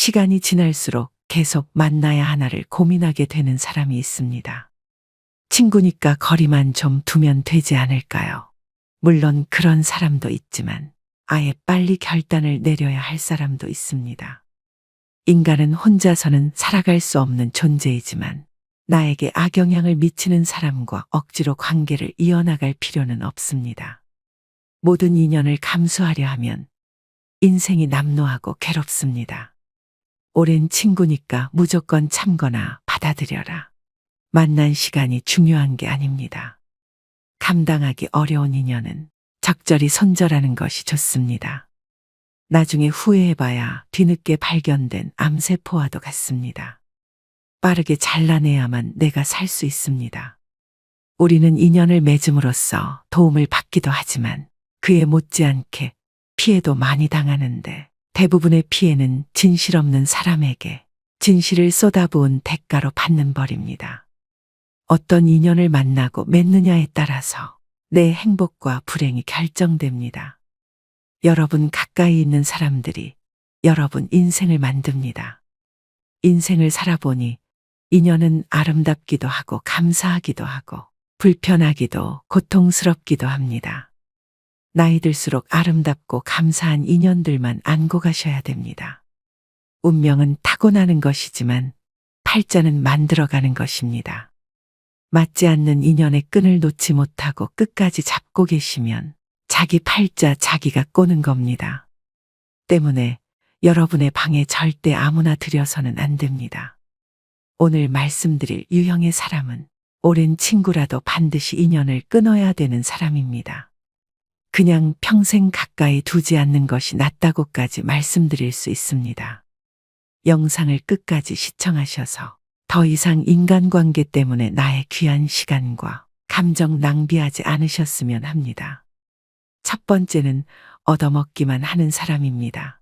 시간이 지날수록 계속 만나야 하나를 고민하게 되는 사람이 있습니다. 친구니까 거리만 좀 두면 되지 않을까요? 물론 그런 사람도 있지만 아예 빨리 결단을 내려야 할 사람도 있습니다. 인간은 혼자서는 살아갈 수 없는 존재이지만 나에게 악영향을 미치는 사람과 억지로 관계를 이어나갈 필요는 없습니다. 모든 인연을 감수하려 하면 인생이 남노하고 괴롭습니다. 오랜 친구니까 무조건 참거나 받아들여라. 만난 시간이 중요한 게 아닙니다. 감당하기 어려운 인연은 적절히 손절하는 것이 좋습니다. 나중에 후회해봐야 뒤늦게 발견된 암세포와도 같습니다. 빠르게 잘라내야만 내가 살 수 있습니다. 우리는 인연을 맺음으로써 도움을 받기도 하지만 그에 못지않게 피해도 많이 당하는데 대부분의 피해는 진실 없는 사람에게 진실을 쏟아부은 대가로 받는 벌입니다. 어떤 인연을 만나고 맺느냐에 따라서 내 행복과 불행이 결정됩니다. 여러분 가까이 있는 사람들이 여러분 인생을 만듭니다. 인생을 살아보니 인연은 아름답기도 하고 감사하기도 하고 불편하기도 고통스럽기도 합니다. 나이 들수록 아름답고 감사한 인연들만 안고 가셔야 됩니다. 운명은 타고나는 것이지만 팔자는 만들어가는 것입니다. 맞지 않는 인연의 끈을 놓지 못하고 끝까지 잡고 계시면 자기 팔자 자기가 꼬는 겁니다. 때문에 여러분의 방에 절대 아무나 들여서는 안 됩니다. 오늘 말씀드릴 유형의 사람은 오랜 친구라도 반드시 인연을 끊어야 되는 사람입니다. 그냥 평생 가까이 두지 않는 것이 낫다고까지 말씀드릴 수 있습니다. 영상을 끝까지 시청하셔서 더 이상 인간관계 때문에 나의 귀한 시간과 감정 낭비하지 않으셨으면 합니다. 첫 번째는 얻어먹기만 하는 사람입니다.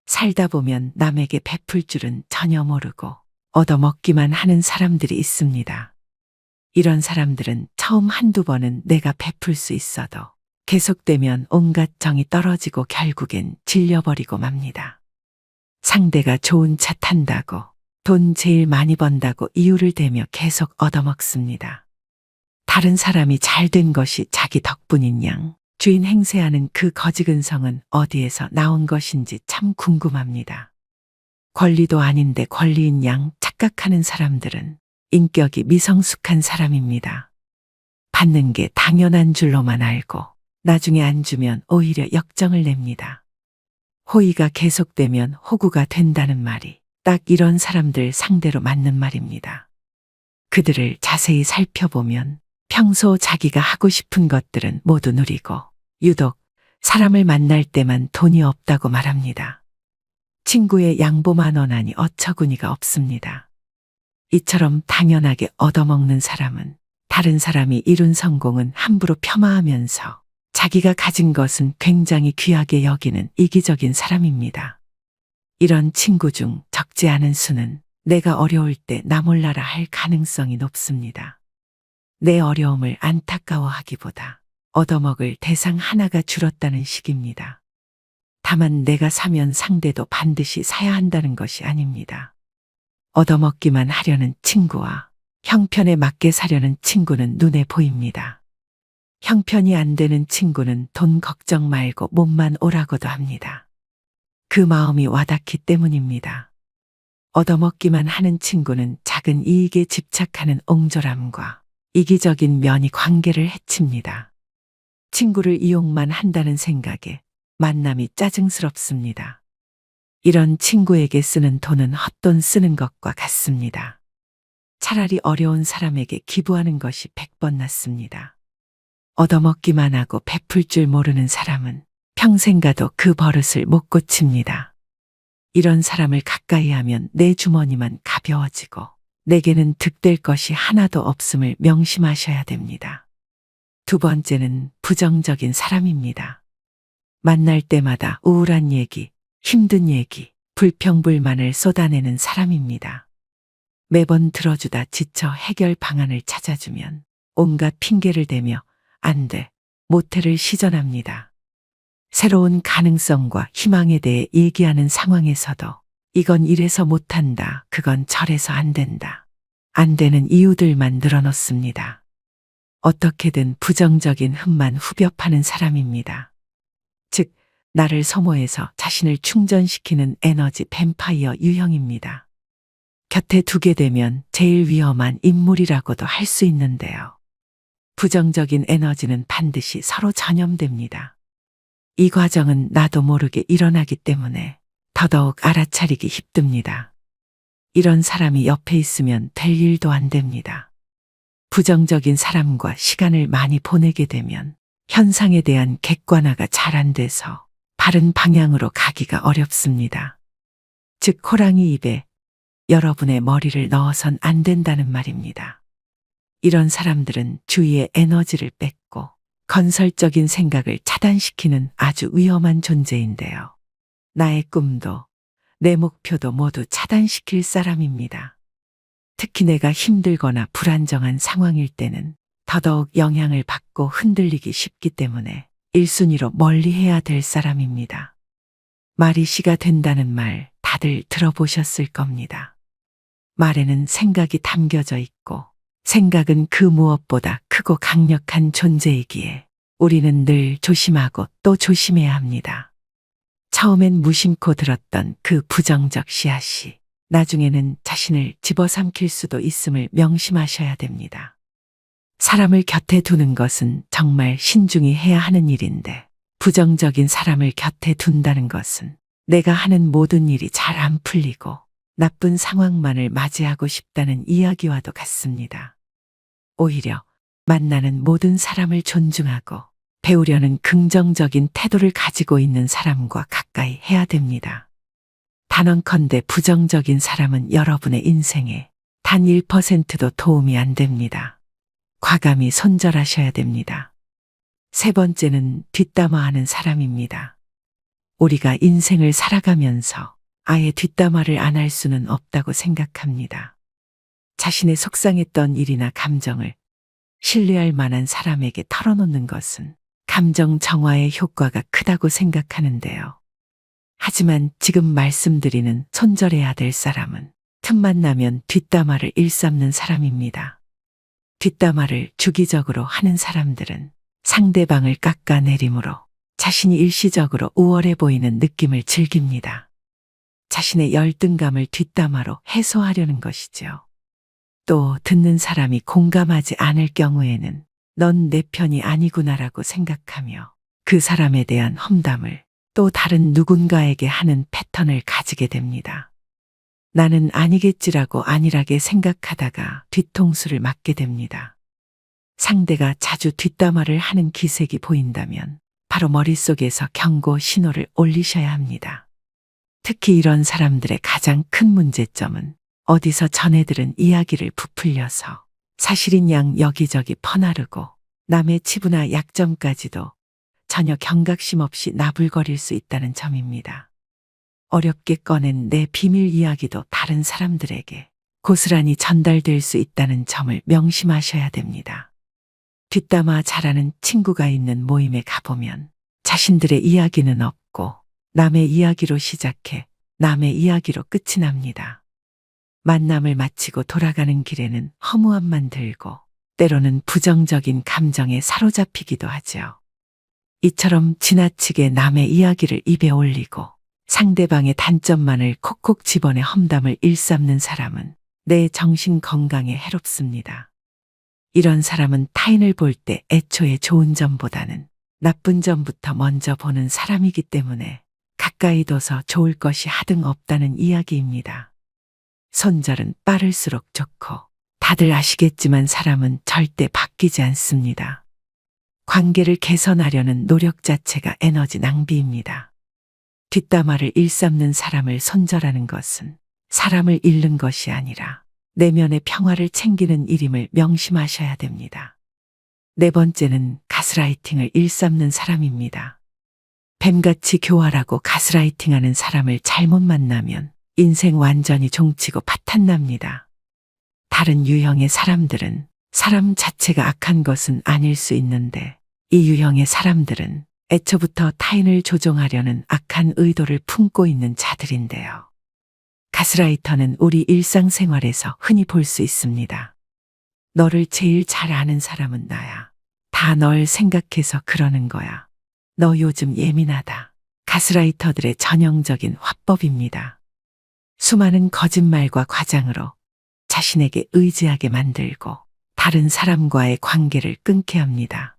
살다 보면 남에게 베풀 줄은 전혀 모르고 얻어먹기만 하는 사람들이 있습니다. 이런 사람들은 처음 한두 번은 내가 베풀 수 있어도 계속되면 온갖 정이 떨어지고 결국엔 질려버리고 맙니다. 상대가 좋은 차 탄다고 돈 제일 많이 번다고 이유를 대며 계속 얻어먹습니다. 다른 사람이 잘 된 것이 자기 덕분인 양 주인 행세하는 그 거지근성은 어디에서 나온 것인지 참 궁금합니다. 권리도 아닌데 권리인 양 착각하는 사람들은 인격이 미성숙한 사람입니다. 받는 게 당연한 줄로만 알고 나중에 안 주면 오히려 역정을 냅니다. 호의가 계속되면 호구가 된다는 말이 딱 이런 사람들 상대로 맞는 말입니다. 그들을 자세히 살펴보면 평소 자기가 하고 싶은 것들은 모두 누리고 유독 사람을 만날 때만 돈이 없다고 말합니다. 친구의 양보만 원하니 어처구니가 없습니다. 이처럼 당연하게 얻어먹는 사람은 다른 사람이 이룬 성공은 함부로 폄하하면서 자기가 가진 것은 굉장히 귀하게 여기는 이기적인 사람입니다. 이런 친구 중 적지 않은 수는 내가 어려울 때 나 몰라라 할 가능성이 높습니다. 내 어려움을 안타까워하기보다 얻어먹을 대상 하나가 줄었다는 식입니다. 다만 내가 사면 상대도 반드시 사야 한다는 것이 아닙니다. 얻어먹기만 하려는 친구와 형편에 맞게 사려는 친구는 눈에 보입니다. 형편이 안 되는 친구는 돈 걱정 말고 몸만 오라고도 합니다. 그 마음이 와닿기 때문입니다. 얻어먹기만 하는 친구는 작은 이익에 집착하는 옹졸함과 이기적인 면이 관계를 해칩니다. 친구를 이용만 한다는 생각에 만남이 짜증스럽습니다. 이런 친구에게 쓰는 돈은 헛돈 쓰는 것과 같습니다. 차라리 어려운 사람에게 기부하는 것이 100번 낫습니다. 얻어먹기만 하고 베풀 줄 모르는 사람은 평생 가도 그 버릇을 못 고칩니다. 이런 사람을 가까이 하면 내 주머니만 가벼워지고 내게는 득될 것이 하나도 없음을 명심하셔야 됩니다. 두 번째는 부정적인 사람입니다. 만날 때마다 우울한 얘기, 힘든 얘기, 불평불만을 쏟아내는 사람입니다. 매번 들어주다 지쳐 해결 방안을 찾아주면 온갖 핑계를 대며 안 돼, 못해를 시전합니다. 새로운 가능성과 희망에 대해 얘기하는 상황에서도 이건 이래서 못한다. 그건 저래서 안 된다. 안 되는 이유들만 늘어놓습니다. 어떻게든 부정적인 흠만 후벼 파는 사람입니다. 즉, 나를 소모해서 자신을 충전시키는 에너지 뱀파이어 유형입니다. 곁에 두게 되면 제일 위험한 인물이라고도 할 수 있는데요. 부정적인 에너지는 반드시 서로 전염됩니다. 이 과정은 나도 모르게 일어나기 때문에 더더욱 알아차리기 힘듭니다. 이런 사람이 옆에 있으면 될 일도 안 됩니다. 부정적인 사람과 시간을 많이 보내게 되면 현상에 대한 객관화가 잘 안 돼서 바른 방향으로 가기가 어렵습니다. 즉, 호랑이 입에 여러분의 머리를 넣어선 안 된다는 말입니다. 이런 사람들은 주위의 에너지를 뺏고 건설적인 생각을 차단시키는 아주 위험한 존재인데요. 나의 꿈도 내 목표도 모두 차단시킬 사람입니다. 특히 내가 힘들거나 불안정한 상황일 때는 더더욱 영향을 받고 흔들리기 쉽기 때문에 1순위로 멀리해야 될 사람입니다. 말이 씨가 된다는 말 다들 들어보셨을 겁니다. 말에는 생각이 담겨져 있고 생각은 그 무엇보다 크고 강력한 존재이기에 우리는 늘 조심하고 또 조심해야 합니다. 처음엔 무심코 들었던 그 부정적 씨앗이 나중에는 자신을 집어삼킬 수도 있음을 명심하셔야 됩니다. 사람을 곁에 두는 것은 정말 신중히 해야 하는 일인데 부정적인 사람을 곁에 둔다는 것은 내가 하는 모든 일이 잘 안 풀리고 나쁜 상황만을 맞이하고 싶다는 이야기와도 같습니다. 오히려 만나는 모든 사람을 존중하고 배우려는 긍정적인 태도를 가지고 있는 사람과 가까이 해야 됩니다. 단언컨대 부정적인 사람은 여러분의 인생에 단 1%도 도움이 안 됩니다. 과감히 손절하셔야 됩니다. 세 번째는 뒷담화하는 사람입니다. 우리가 인생을 살아가면서 아예 뒷담화를 안 할 수는 없다고 생각합니다. 자신의 속상했던 일이나 감정을 신뢰할 만한 사람에게 털어놓는 것은 감정 정화의 효과가 크다고 생각하는데요. 하지만 지금 말씀드리는 손절해야 될 사람은 틈만 나면 뒷담화를 일삼는 사람입니다. 뒷담화를 주기적으로 하는 사람들은 상대방을 깎아내림으로 자신이 일시적으로 우월해 보이는 느낌을 즐깁니다. 자신의 열등감을 뒷담화로 해소하려는 것이죠. 또 듣는 사람이 공감하지 않을 경우에는 넌 내 편이 아니구나라고 생각하며 그 사람에 대한 험담을 또 다른 누군가에게 하는 패턴을 가지게 됩니다. 나는 아니겠지라고 안일하게 생각하다가 뒤통수를 맞게 됩니다. 상대가 자주 뒷담화를 하는 기색이 보인다면 바로 머릿속에서 경고 신호를 올리셔야 합니다. 특히 이런 사람들의 가장 큰 문제점은 어디서 전해들은 이야기를 부풀려서 사실인 양 여기저기 퍼나르고 남의 치부나 약점까지도 전혀 경각심 없이 나불거릴 수 있다는 점입니다. 어렵게 꺼낸 내 비밀 이야기도 다른 사람들에게 고스란히 전달될 수 있다는 점을 명심하셔야 됩니다. 뒷담화 잘하는 친구가 있는 모임에 가보면 자신들의 이야기는 없고 남의 이야기로 시작해 남의 이야기로 끝이 납니다. 만남을 마치고 돌아가는 길에는 허무함만 들고 때로는 부정적인 감정에 사로잡히기도 하죠. 이처럼 지나치게 남의 이야기를 입에 올리고 상대방의 단점만을 콕콕 집어내 험담을 일삼는 사람은 내 정신 건강에 해롭습니다. 이런 사람은 타인을 볼 때 애초에 좋은 점보다는 나쁜 점부터 먼저 보는 사람이기 때문에 가까이 둬서 좋을 것이 하등 없다는 이야기입니다. 손절은 빠를수록 좋고 다들 아시겠지만 사람은 절대 바뀌지 않습니다. 관계를 개선하려는 노력 자체가 에너지 낭비입니다. 뒷담화를 일삼는 사람을 손절하는 것은 사람을 잃는 것이 아니라 내면의 평화를 챙기는 일임을 명심하셔야 됩니다. 네 번째는 가스라이팅을 일삼는 사람입니다. 뱀같이 교활하고 가스라이팅하는 사람을 잘못 만나면 인생 완전히 종치고 파탄납니다. 다른 유형의 사람들은 사람 자체가 악한 것은 아닐 수 있는데 이 유형의 사람들은 애초부터 타인을 조종하려는 악한 의도를 품고 있는 자들인데요. 가스라이터는 우리 일상생활에서 흔히 볼 수 있습니다. 너를 제일 잘 아는 사람은 나야. 다 널 생각해서 그러는 거야. 너 요즘 예민하다. 가스라이터들의 전형적인 화법입니다. 수많은 거짓말과 과장으로 자신에게 의지하게 만들고 다른 사람과의 관계를 끊게 합니다.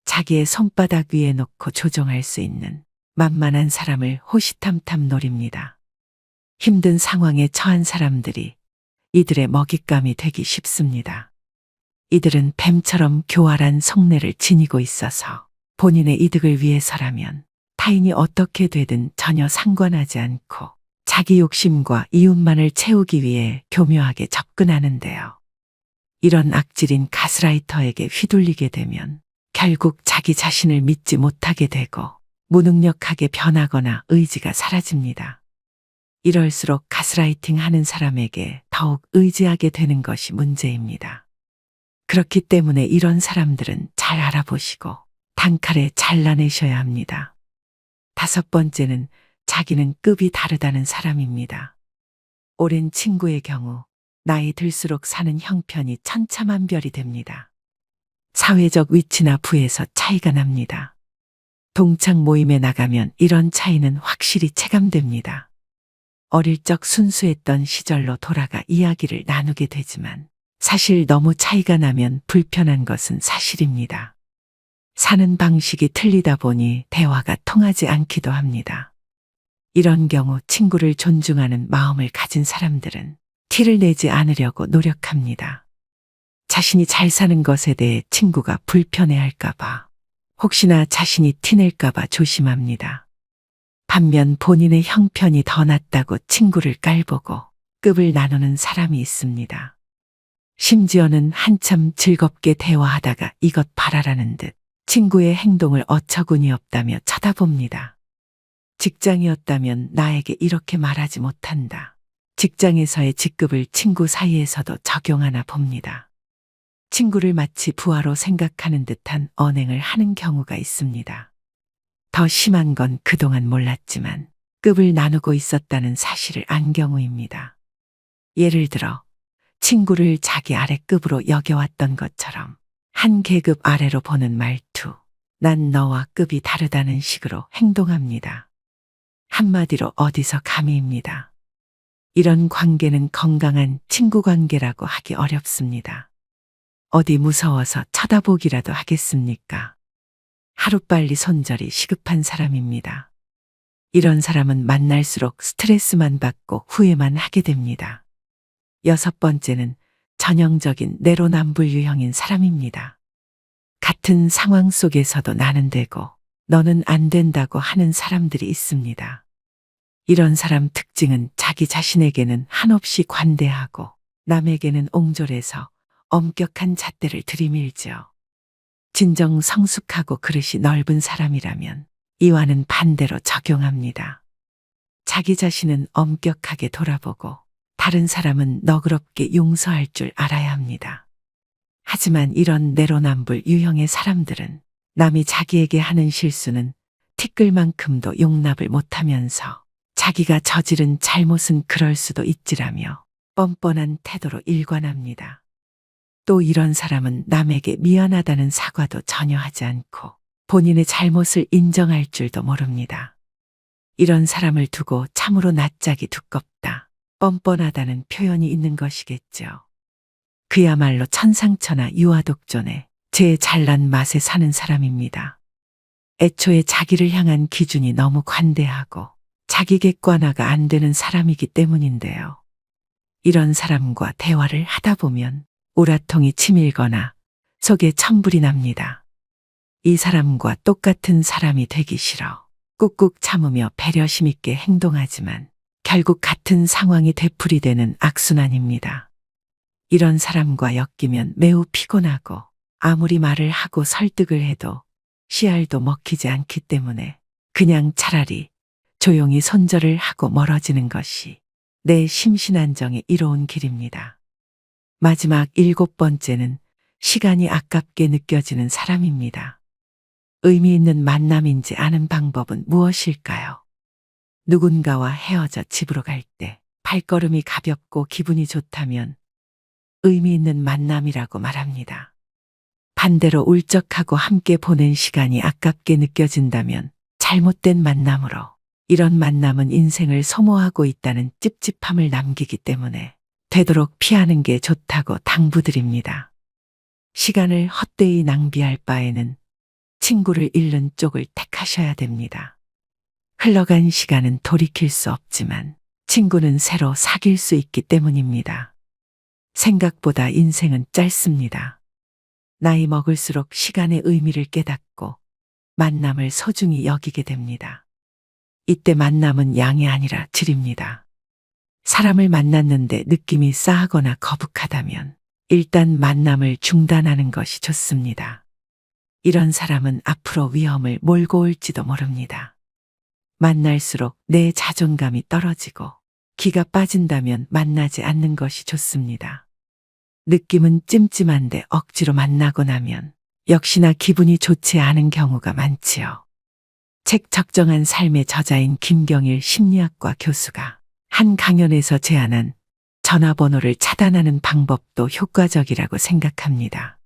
자기의 손바닥 위에 놓고 조종할 수 있는 만만한 사람을 호시탐탐 노립니다. 힘든 상황에 처한 사람들이 이들의 먹잇감이 되기 쉽습니다. 이들은 뱀처럼 교활한 속내를 지니고 있어서 본인의 이득을 위해서라면 타인이 어떻게 되든 전혀 상관하지 않고 자기 욕심과 이웃만을 채우기 위해 교묘하게 접근하는데요. 이런 악질인 가스라이터에게 휘둘리게 되면 결국 자기 자신을 믿지 못하게 되고 무능력하게 변하거나 의지가 사라집니다. 이럴수록 가스라이팅 하는 사람에게 더욱 의지하게 되는 것이 문제입니다. 그렇기 때문에 이런 사람들은 잘 알아보시고 단칼에 잘라내셔야 합니다. 5번째는 자기는 급이 다르다는 사람입니다. 오랜 친구의 경우 나이 들수록 사는 형편이 천차만별이 됩니다. 사회적 위치나 부에서 차이가 납니다. 동창 모임에 나가면 이런 차이는 확실히 체감됩니다. 어릴 적 순수했던 시절로 돌아가 이야기를 나누게 되지만 사실 너무 차이가 나면 불편한 것은 사실입니다. 사는 방식이 틀리다 보니 대화가 통하지 않기도 합니다. 이런 경우 친구를 존중하는 마음을 가진 사람들은 티를 내지 않으려고 노력합니다. 자신이 잘 사는 것에 대해 친구가 불편해할까봐, 혹시나 자신이 티낼까봐 조심합니다. 반면 본인의 형편이 더 낫다고 친구를 깔보고 급을 나누는 사람이 있습니다. 심지어는 한참 즐겁게 대화하다가 이것 봐라라는 듯 친구의 행동을 어처구니 없다며 쳐다봅니다. 직장이었다면 나에게 이렇게 말하지 못한다. 직장에서의 직급을 친구 사이에서도 적용하나 봅니다. 친구를 마치 부하로 생각하는 듯한 언행을 하는 경우가 있습니다. 더 심한 건 그동안 몰랐지만 급을 나누고 있었다는 사실을 안 경우입니다. 예를 들어 친구를 자기 아래급으로 여겨왔던 것처럼 한 계급 아래로 보는 말투, 난 너와 급이 다르다는 식으로 행동합니다. 한마디로 어디서 감히입니다. 이런 관계는 건강한 친구 관계라고 하기 어렵습니다. 어디 무서워서 쳐다보기라도 하겠습니까? 하루빨리 손절이 시급한 사람입니다. 이런 사람은 만날수록 스트레스만 받고 후회만 하게 됩니다. 6번째는 전형적인 내로남불 유형인 사람입니다. 같은 상황 속에서도 나는 되고 너는 안 된다고 하는 사람들이 있습니다. 이런 사람 특징은 자기 자신에게는 한없이 관대하고 남에게는 옹졸해서 엄격한 잣대를 들이밀죠. 진정 성숙하고 그릇이 넓은 사람이라면 이와는 반대로 적용합니다. 자기 자신은 엄격하게 돌아보고 다른 사람은 너그럽게 용서할 줄 알아야 합니다. 하지만 이런 내로남불 유형의 사람들은 남이 자기에게 하는 실수는 티끌만큼도 용납을 못하면서 자기가 저지른 잘못은 그럴 수도 있지라며 뻔뻔한 태도로 일관합니다. 또 이런 사람은 남에게 미안하다는 사과도 전혀 하지 않고 본인의 잘못을 인정할 줄도 모릅니다. 이런 사람을 두고 참으로 낯짝이 두껍다, 뻔뻔하다는 표현이 있는 것이겠죠. 그야말로 천상천하 유아독존에 제 잘난 맛에 사는 사람입니다. 애초에 자기를 향한 기준이 너무 관대하고 자기 객관화가 안 되는 사람이기 때문인데요. 이런 사람과 대화를 하다 보면 우라통이 치밀거나 속에 천불이 납니다. 이 사람과 똑같은 사람이 되기 싫어 꾹꾹 참으며 배려심 있게 행동하지만 결국 같은 상황이 되풀이되는 악순환입니다. 이런 사람과 엮이면 매우 피곤하고 아무리 말을 하고 설득을 해도 씨알도 먹히지 않기 때문에 그냥 차라리 조용히 손절을 하고 멀어지는 것이 내 심신안정에 이로운 길입니다. 마지막 7번째는 시간이 아깝게 느껴지는 사람입니다. 의미 있는 만남인지 아는 방법은 무엇일까요? 누군가와 헤어져 집으로 갈 때 발걸음이 가볍고 기분이 좋다면 의미 있는 만남이라고 말합니다. 반대로 울적하고 함께 보낸 시간이 아깝게 느껴진다면 잘못된 만남으로, 이런 만남은 인생을 소모하고 있다는 찝찝함을 남기기 때문에 되도록 피하는 게 좋다고 당부드립니다. 시간을 헛되이 낭비할 바에는 친구를 잃는 쪽을 택하셔야 됩니다. 흘러간 시간은 돌이킬 수 없지만 친구는 새로 사귈 수 있기 때문입니다. 생각보다 인생은 짧습니다. 나이 먹을수록 시간의 의미를 깨닫고 만남을 소중히 여기게 됩니다. 이때 만남은 양이 아니라 질입니다. 사람을 만났는데 느낌이 싸하거나 거북하다면 일단 만남을 중단하는 것이 좋습니다. 이런 사람은 앞으로 위험을 몰고 올지도 모릅니다. 만날수록 내 자존감이 떨어지고 기가 빠진다면 만나지 않는 것이 좋습니다. 느낌은 찜찜한데 억지로 만나고 나면 역시나 기분이 좋지 않은 경우가 많지요. 책 적정한 삶의 저자인 김경일 심리학과 교수가 한 강연에서 제안한 전화번호를 차단하는 방법도 효과적이라고 생각합니다.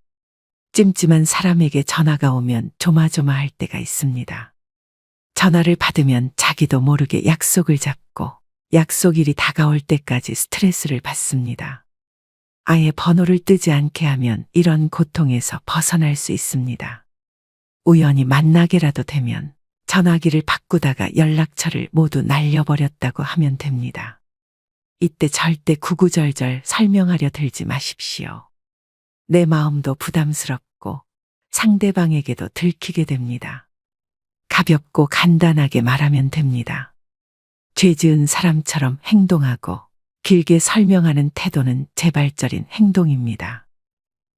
찜찜한 사람에게 전화가 오면 조마조마할 때가 있습니다. 전화를 받으면 자기도 모르게 약속을 잡고 약속일이 다가올 때까지 스트레스를 받습니다. 아예 번호를 뜨지 않게 하면 이런 고통에서 벗어날 수 있습니다. 우연히 만나게라도 되면 전화기를 바꾸다가 연락처를 모두 날려버렸다고 하면 됩니다. 이때 절대 구구절절 설명하려 들지 마십시오. 내 마음도 부담스럽고 상대방에게도 들키게 됩니다. 가볍고 간단하게 말하면 됩니다. 죄 지은 사람처럼 행동하고 길게 설명하는 태도는 재발절인 행동입니다.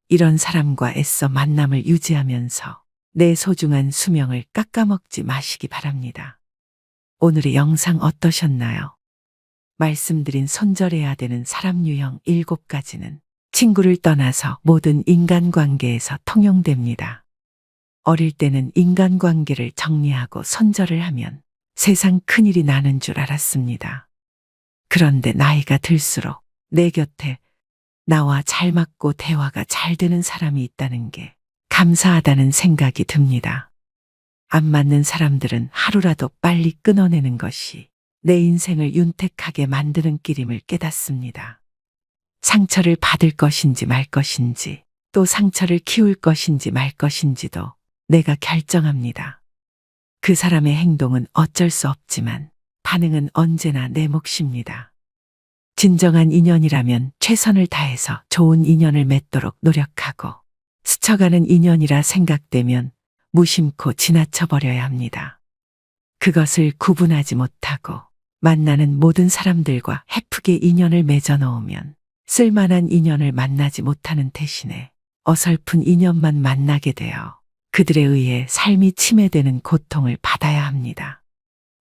이런 사람과 애써 만남을 유지하면서 내 소중한 수명을 깎아먹지 마시기 바랍니다. 오늘의 영상 어떠셨나요? 말씀드린 손절해야 되는 사람 유형 7가지는 친구를 떠나서 모든 인간관계에서 통용됩니다. 어릴 때는 인간관계를 정리하고 손절을 하면 세상 큰일이 나는 줄 알았습니다. 그런데 나이가 들수록 내 곁에 나와 잘 맞고 대화가 잘 되는 사람이 있다는 게 감사하다는 생각이 듭니다. 안 맞는 사람들은 하루라도 빨리 끊어내는 것이 내 인생을 윤택하게 만드는 길임을 깨닫습니다. 상처를 받을 것인지 말 것인지, 또 상처를 키울 것인지 말 것인지도 내가 결정합니다. 그 사람의 행동은 어쩔 수 없지만 반응은 언제나 내 몫입니다. 진정한 인연이라면 최선을 다해서 좋은 인연을 맺도록 노력하고, 스쳐가는 인연이라 생각되면 무심코 지나쳐버려야 합니다. 그것을 구분하지 못하고 만나는 모든 사람들과 헤프게 인연을 맺어 놓으면 쓸만한 인연을 만나지 못하는 대신에 어설픈 인연만 만나게 되어 그들에 의해 삶이 침해되는 고통을 받아야 합니다.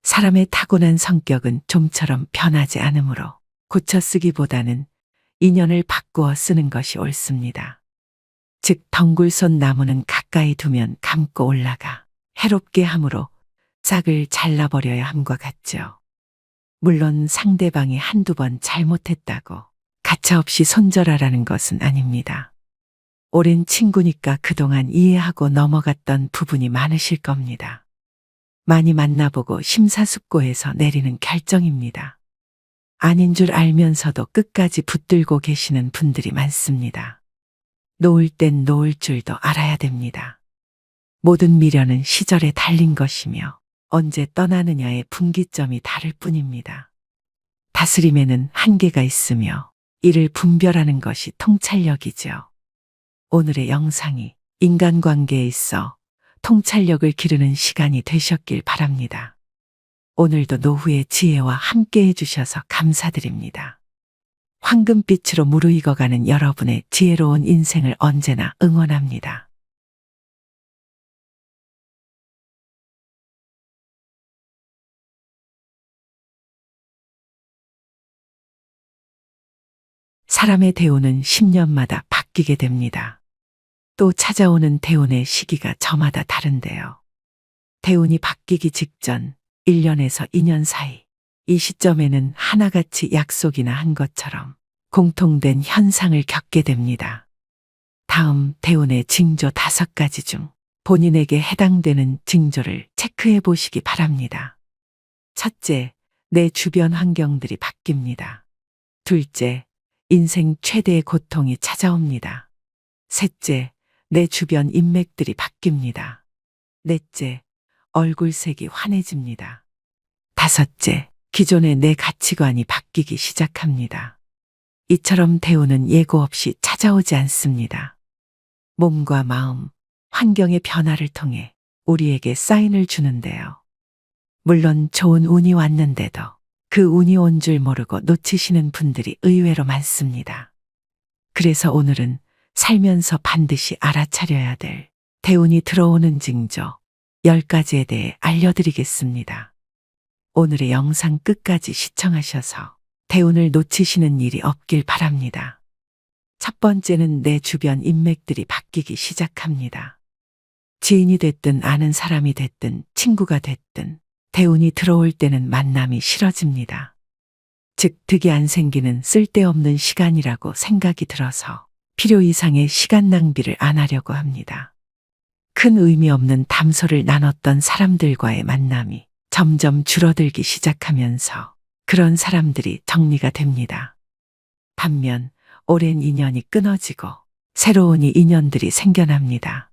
사람의 타고난 성격은 좀처럼 변하지 않으므로 고쳐 쓰기보다는 인연을 바꾸어 쓰는 것이 옳습니다. 즉 덩굴손 나무는 가까이 두면 감고 올라가 해롭게 함으로 싹을 잘라버려야 함과 같죠. 물론 상대방이 한두 번 잘못했다고 가차없이 손절하라는 것은 아닙니다. 오랜 친구니까 그동안 이해하고 넘어갔던 부분이 많으실 겁니다. 많이 만나보고 심사숙고해서 내리는 결정입니다. 아닌 줄 알면서도 끝까지 붙들고 계시는 분들이 많습니다. 놓을 땐 놓을 줄도 알아야 됩니다. 모든 미련은 시절에 달린 것이며 언제 떠나느냐의 분기점이 다를 뿐입니다. 다스림에는 한계가 있으며 이를 분별하는 것이 통찰력이죠. 오늘의 영상이 인간관계에 있어 통찰력을 기르는 시간이 되셨길 바랍니다. 오늘도 노후의 지혜와 함께 해주셔서 감사드립니다. 황금빛으로 무르익어가는 여러분의 지혜로운 인생을 언제나 응원합니다. 사람의 대운은 10년마다 바뀌게 됩니다. 또 찾아오는 대운의 시기가 저마다 다른데요. 대운이 바뀌기 직전 1년에서 2년 사이 이 시점에는 하나같이 약속이나 한 것처럼 공통된 현상을 겪게 됩니다. 다음 대운의 징조 5가지 중 본인에게 해당되는 징조를 체크해 보시기 바랍니다. 첫째, 내 주변 환경들이 바뀝니다. 둘째, 인생 최대의 고통이 찾아옵니다. 셋째, 내 주변 인맥들이 바뀝니다. 넷째, 얼굴색이 환해집니다. 다섯째, 기존의 내 가치관이 바뀌기 시작합니다. 이처럼 대운은 예고 없이 찾아오지 않습니다. 몸과 마음, 환경의 변화를 통해 우리에게 사인을 주는데요. 물론 좋은 운이 왔는데도 그 운이 온 줄 모르고 놓치시는 분들이 의외로 많습니다. 그래서 오늘은 살면서 반드시 알아차려야 될 대운이 들어오는 징조 10가지에 대해 알려드리겠습니다. 오늘의 영상 끝까지 시청하셔서 대운을 놓치시는 일이 없길 바랍니다. 첫 번째는 내 주변 인맥들이 바뀌기 시작합니다. 지인이 됐든 아는 사람이 됐든 친구가 됐든 대운이 들어올 때는 만남이 싫어집니다. 즉 득이 안 생기는 쓸데없는 시간이라고 생각이 들어서 필요 이상의 시간 낭비를 안 하려고 합니다. 큰 의미 없는 담소를 나눴던 사람들과의 만남이 점점 줄어들기 시작하면서 그런 사람들이 정리가 됩니다. 반면 오랜 인연이 끊어지고 새로운 인연들이 생겨납니다.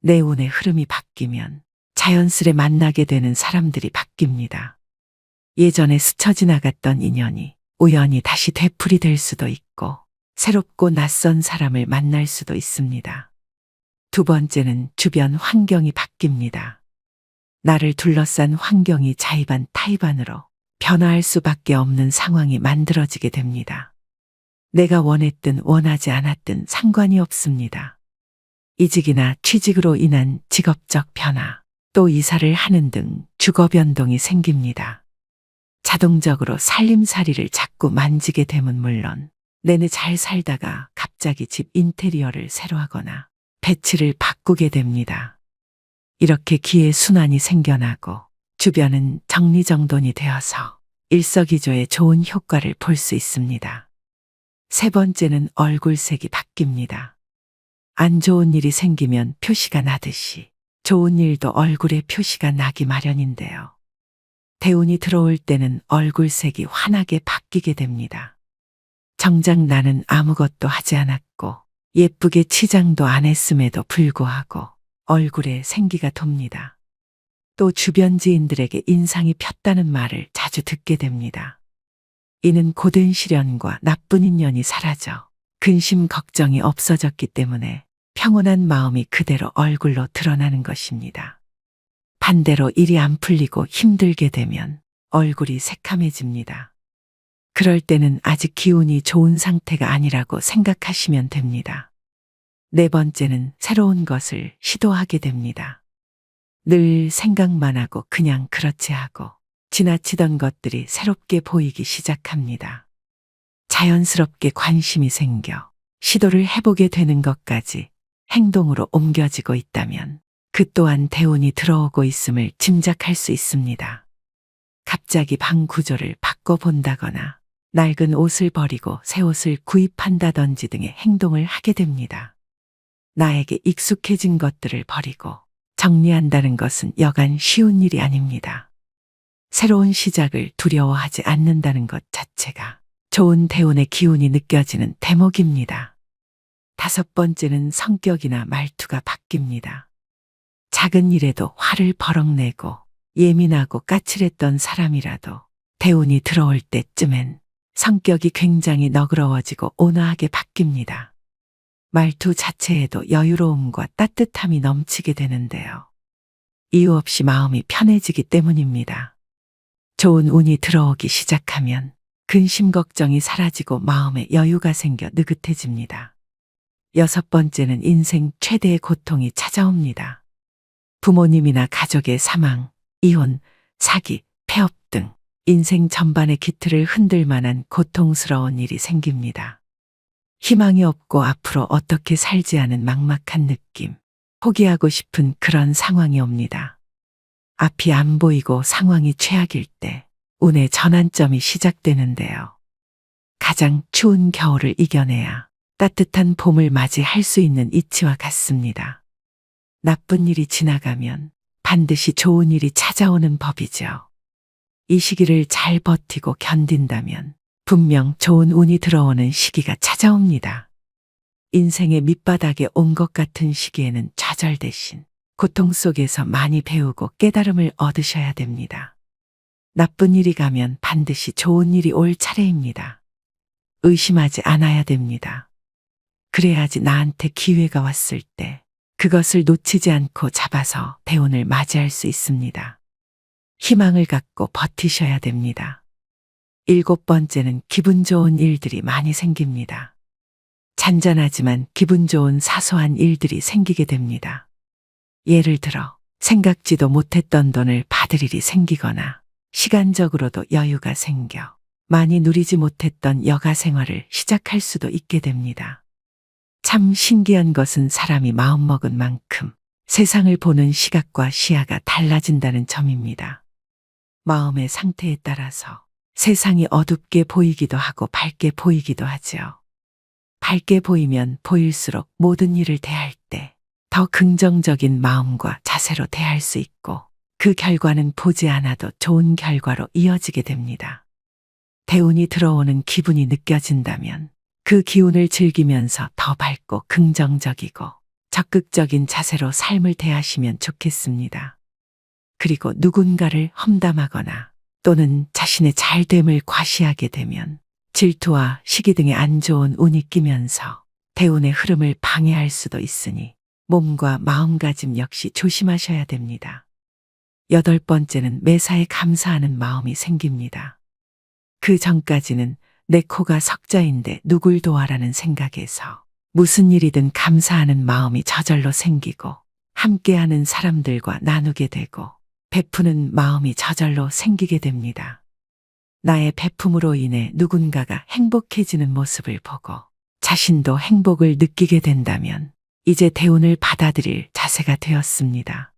내 운의 흐름이 바뀌면 자연스레 만나게 되는 사람들이 바뀝니다. 예전에 스쳐 지나갔던 인연이 우연히 다시 되풀이 될 수도 있고 새롭고 낯선 사람을 만날 수도 있습니다. 두 번째는 주변 환경이 바뀝니다. 나를 둘러싼 환경이 자의반 타의반으로 변화할 수밖에 없는 상황이 만들어지게 됩니다. 내가 원했든 원하지 않았든 상관이 없습니다. 이직이나 취직으로 인한 직업적 변화, 또 이사를 하는 등 주거 변동이 생깁니다. 자동적으로 살림살이를 자꾸 만지게 되면 물론 내내 잘 살다가 갑자기 집 인테리어를 새로 하거나 배치를 바꾸게 됩니다. 이렇게 기회 순환이 생겨나고 주변은 정리정돈이 되어서 일석이조의 좋은 효과를 볼 수 있습니다. 세 번째는 얼굴색이 바뀝니다. 안 좋은 일이 생기면 표시가 나듯이 좋은 일도 얼굴에 표시가 나기 마련인데요. 대운이 들어올 때는 얼굴색이 환하게 바뀌게 됩니다. 정작 나는 아무것도 하지 않았고 예쁘게 치장도 안 했음에도 불구하고 얼굴에 생기가 돕니다. 또 주변 지인들에게 인상이 폈다는 말을 자주 듣게 됩니다. 이는 고된 시련과 나쁜 인연이 사라져 근심 걱정이 없어졌기 때문에 평온한 마음이 그대로 얼굴로 드러나는 것입니다. 반대로 일이 안 풀리고 힘들게 되면 얼굴이 새카매집니다. 그럴 때는 아직 기운이 좋은 상태가 아니라고 생각하시면 됩니다. 네 번째는 새로운 것을 시도하게 됩니다. 늘 생각만 하고 그냥 그렇지 하고 지나치던 것들이 새롭게 보이기 시작합니다. 자연스럽게 관심이 생겨 시도를 해보게 되는 것까지 행동으로 옮겨지고 있다면 그 또한 대운이 들어오고 있음을 짐작할 수 있습니다. 갑자기 방 구조를 바꿔본다거나 낡은 옷을 버리고 새 옷을 구입한다든지 등의 행동을 하게 됩니다. 나에게 익숙해진 것들을 버리고 정리한다는 것은 여간 쉬운 일이 아닙니다. 새로운 시작을 두려워하지 않는다는 것 자체가 좋은 대운의 기운이 느껴지는 대목입니다. 다섯 번째는 성격이나 말투가 바뀝니다. 작은 일에도 화를 버럭 내고 예민하고 까칠했던 사람이라도 대운이 들어올 때쯤엔 성격이 굉장히 너그러워지고 온화하게 바뀝니다. 말투 자체에도 여유로움과 따뜻함이 넘치게 되는데요. 이유 없이 마음이 편해지기 때문입니다. 좋은 운이 들어오기 시작하면 근심 걱정이 사라지고 마음에 여유가 생겨 느긋해집니다. 여섯 번째는 인생 최대의 고통이 찾아옵니다. 부모님이나 가족의 사망, 이혼, 사기, 폐업 등 인생 전반의 기틀을 흔들 만한 고통스러운 일이 생깁니다. 희망이 없고 앞으로 어떻게 살지 하는 막막한 느낌, 포기하고 싶은 그런 상황이 옵니다. 앞이 안 보이고 상황이 최악일 때 운의 전환점이 시작되는데요. 가장 추운 겨울을 이겨내야 따뜻한 봄을 맞이할 수 있는 이치와 같습니다. 나쁜 일이 지나가면 반드시 좋은 일이 찾아오는 법이죠. 이 시기를 잘 버티고 견딘다면 분명 좋은 운이 들어오는 시기가 찾아옵니다. 인생의 밑바닥에 온 것 같은 시기에는 좌절 대신 고통 속에서 많이 배우고 깨달음을 얻으셔야 됩니다. 나쁜 일이 가면 반드시 좋은 일이 올 차례입니다. 의심하지 않아야 됩니다. 그래야지 나한테 기회가 왔을 때 그것을 놓치지 않고 잡아서 대운을 맞이할 수 있습니다. 희망을 갖고 버티셔야 됩니다. 7번째는 기분 좋은 일들이 많이 생깁니다. 잔잔하지만 기분 좋은 사소한 일들이 생기게 됩니다. 예를 들어 생각지도 못했던 돈을 받을 일이 생기거나 시간적으로도 여유가 생겨 많이 누리지 못했던 여가 생활을 시작할 수도 있게 됩니다. 참 신기한 것은 사람이 마음먹은 만큼 세상을 보는 시각과 시야가 달라진다는 점입니다. 마음의 상태에 따라서 세상이 어둡게 보이기도 하고 밝게 보이기도 하죠. 밝게 보이면 보일수록 모든 일을 대할 때 더 긍정적인 마음과 자세로 대할 수 있고 그 결과는 보지 않아도 좋은 결과로 이어지게 됩니다. 대운이 들어오는 기분이 느껴진다면 그 기운을 즐기면서 더 밝고 긍정적이고 적극적인 자세로 삶을 대하시면 좋겠습니다. 그리고 누군가를 험담하거나 또는 자신의 잘됨을 과시하게 되면 질투와 시기 등의 안 좋은 운이 끼면서 대운의 흐름을 방해할 수도 있으니 몸과 마음가짐 역시 조심하셔야 됩니다. 8번째는 매사에 감사하는 마음이 생깁니다. 그 전까지는 내 코가 석자인데 누굴 도와라는 생각에서 무슨 일이든 감사하는 마음이 저절로 생기고 함께하는 사람들과 나누게 되고 베푸는 마음이 저절로 생기게 됩니다. 나의 베품으로 인해 누군가가 행복해지는 모습을 보고 자신도 행복을 느끼게 된다면 이제 대운을 받아들일 자세가 되었습니다.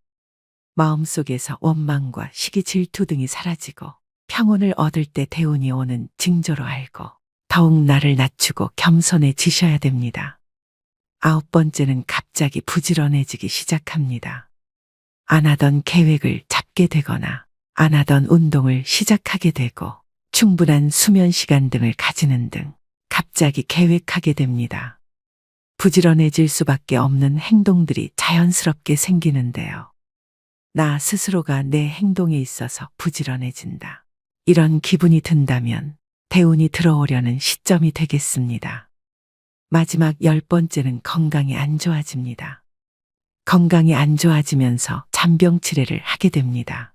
마음속에서 원망과 시기 질투 등이 사라지고 평온을 얻을 때 대운이 오는 징조로 알고 더욱 나를 낮추고 겸손해지셔야 됩니다. 9번째는 갑자기 부지런해지기 시작합니다. 안 하던 계획을 잡게 되거나 안 하던 운동을 시작하게 되고 충분한 수면 시간 등을 가지는 등 갑자기 계획하게 됩니다. 부지런해질 수밖에 없는 행동들이 자연스럽게 생기는데요. 나 스스로가 내 행동에 있어서 부지런해진다. 이런 기분이 든다면 대운이 들어오려는 시점이 되겠습니다. 마지막 10번째는 건강이 안 좋아집니다. 건강이 안 좋아지면서 잔병치레를 하게 됩니다.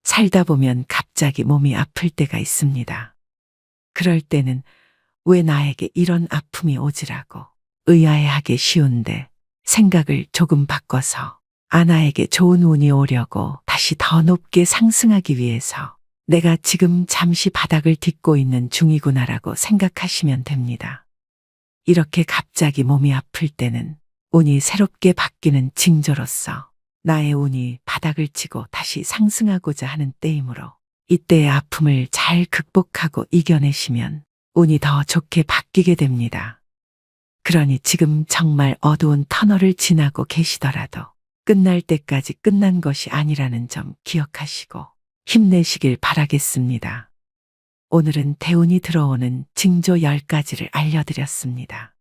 살다 보면 갑자기 몸이 아플 때가 있습니다. 그럴 때는 왜 나에게 이런 아픔이 오지라고 의아해하기 쉬운데 생각을 조금 바꿔서 아나에게 좋은 운이 오려고 다시 더 높게 상승하기 위해서 내가 지금 잠시 바닥을 딛고 있는 중이구나라고 생각하시면 됩니다. 이렇게 갑자기 몸이 아플 때는 운이 새롭게 바뀌는 징조로서 나의 운이 바닥을 치고 다시 상승하고자 하는 때이므로 이때의 아픔을 잘 극복하고 이겨내시면 운이 더 좋게 바뀌게 됩니다. 그러니 지금 정말 어두운 터널을 지나고 계시더라도 끝날 때까지 끝난 것이 아니라는 점 기억하시고 힘내시길 바라겠습니다. 오늘은 대운이 들어오는 징조 10가지를 알려드렸습니다.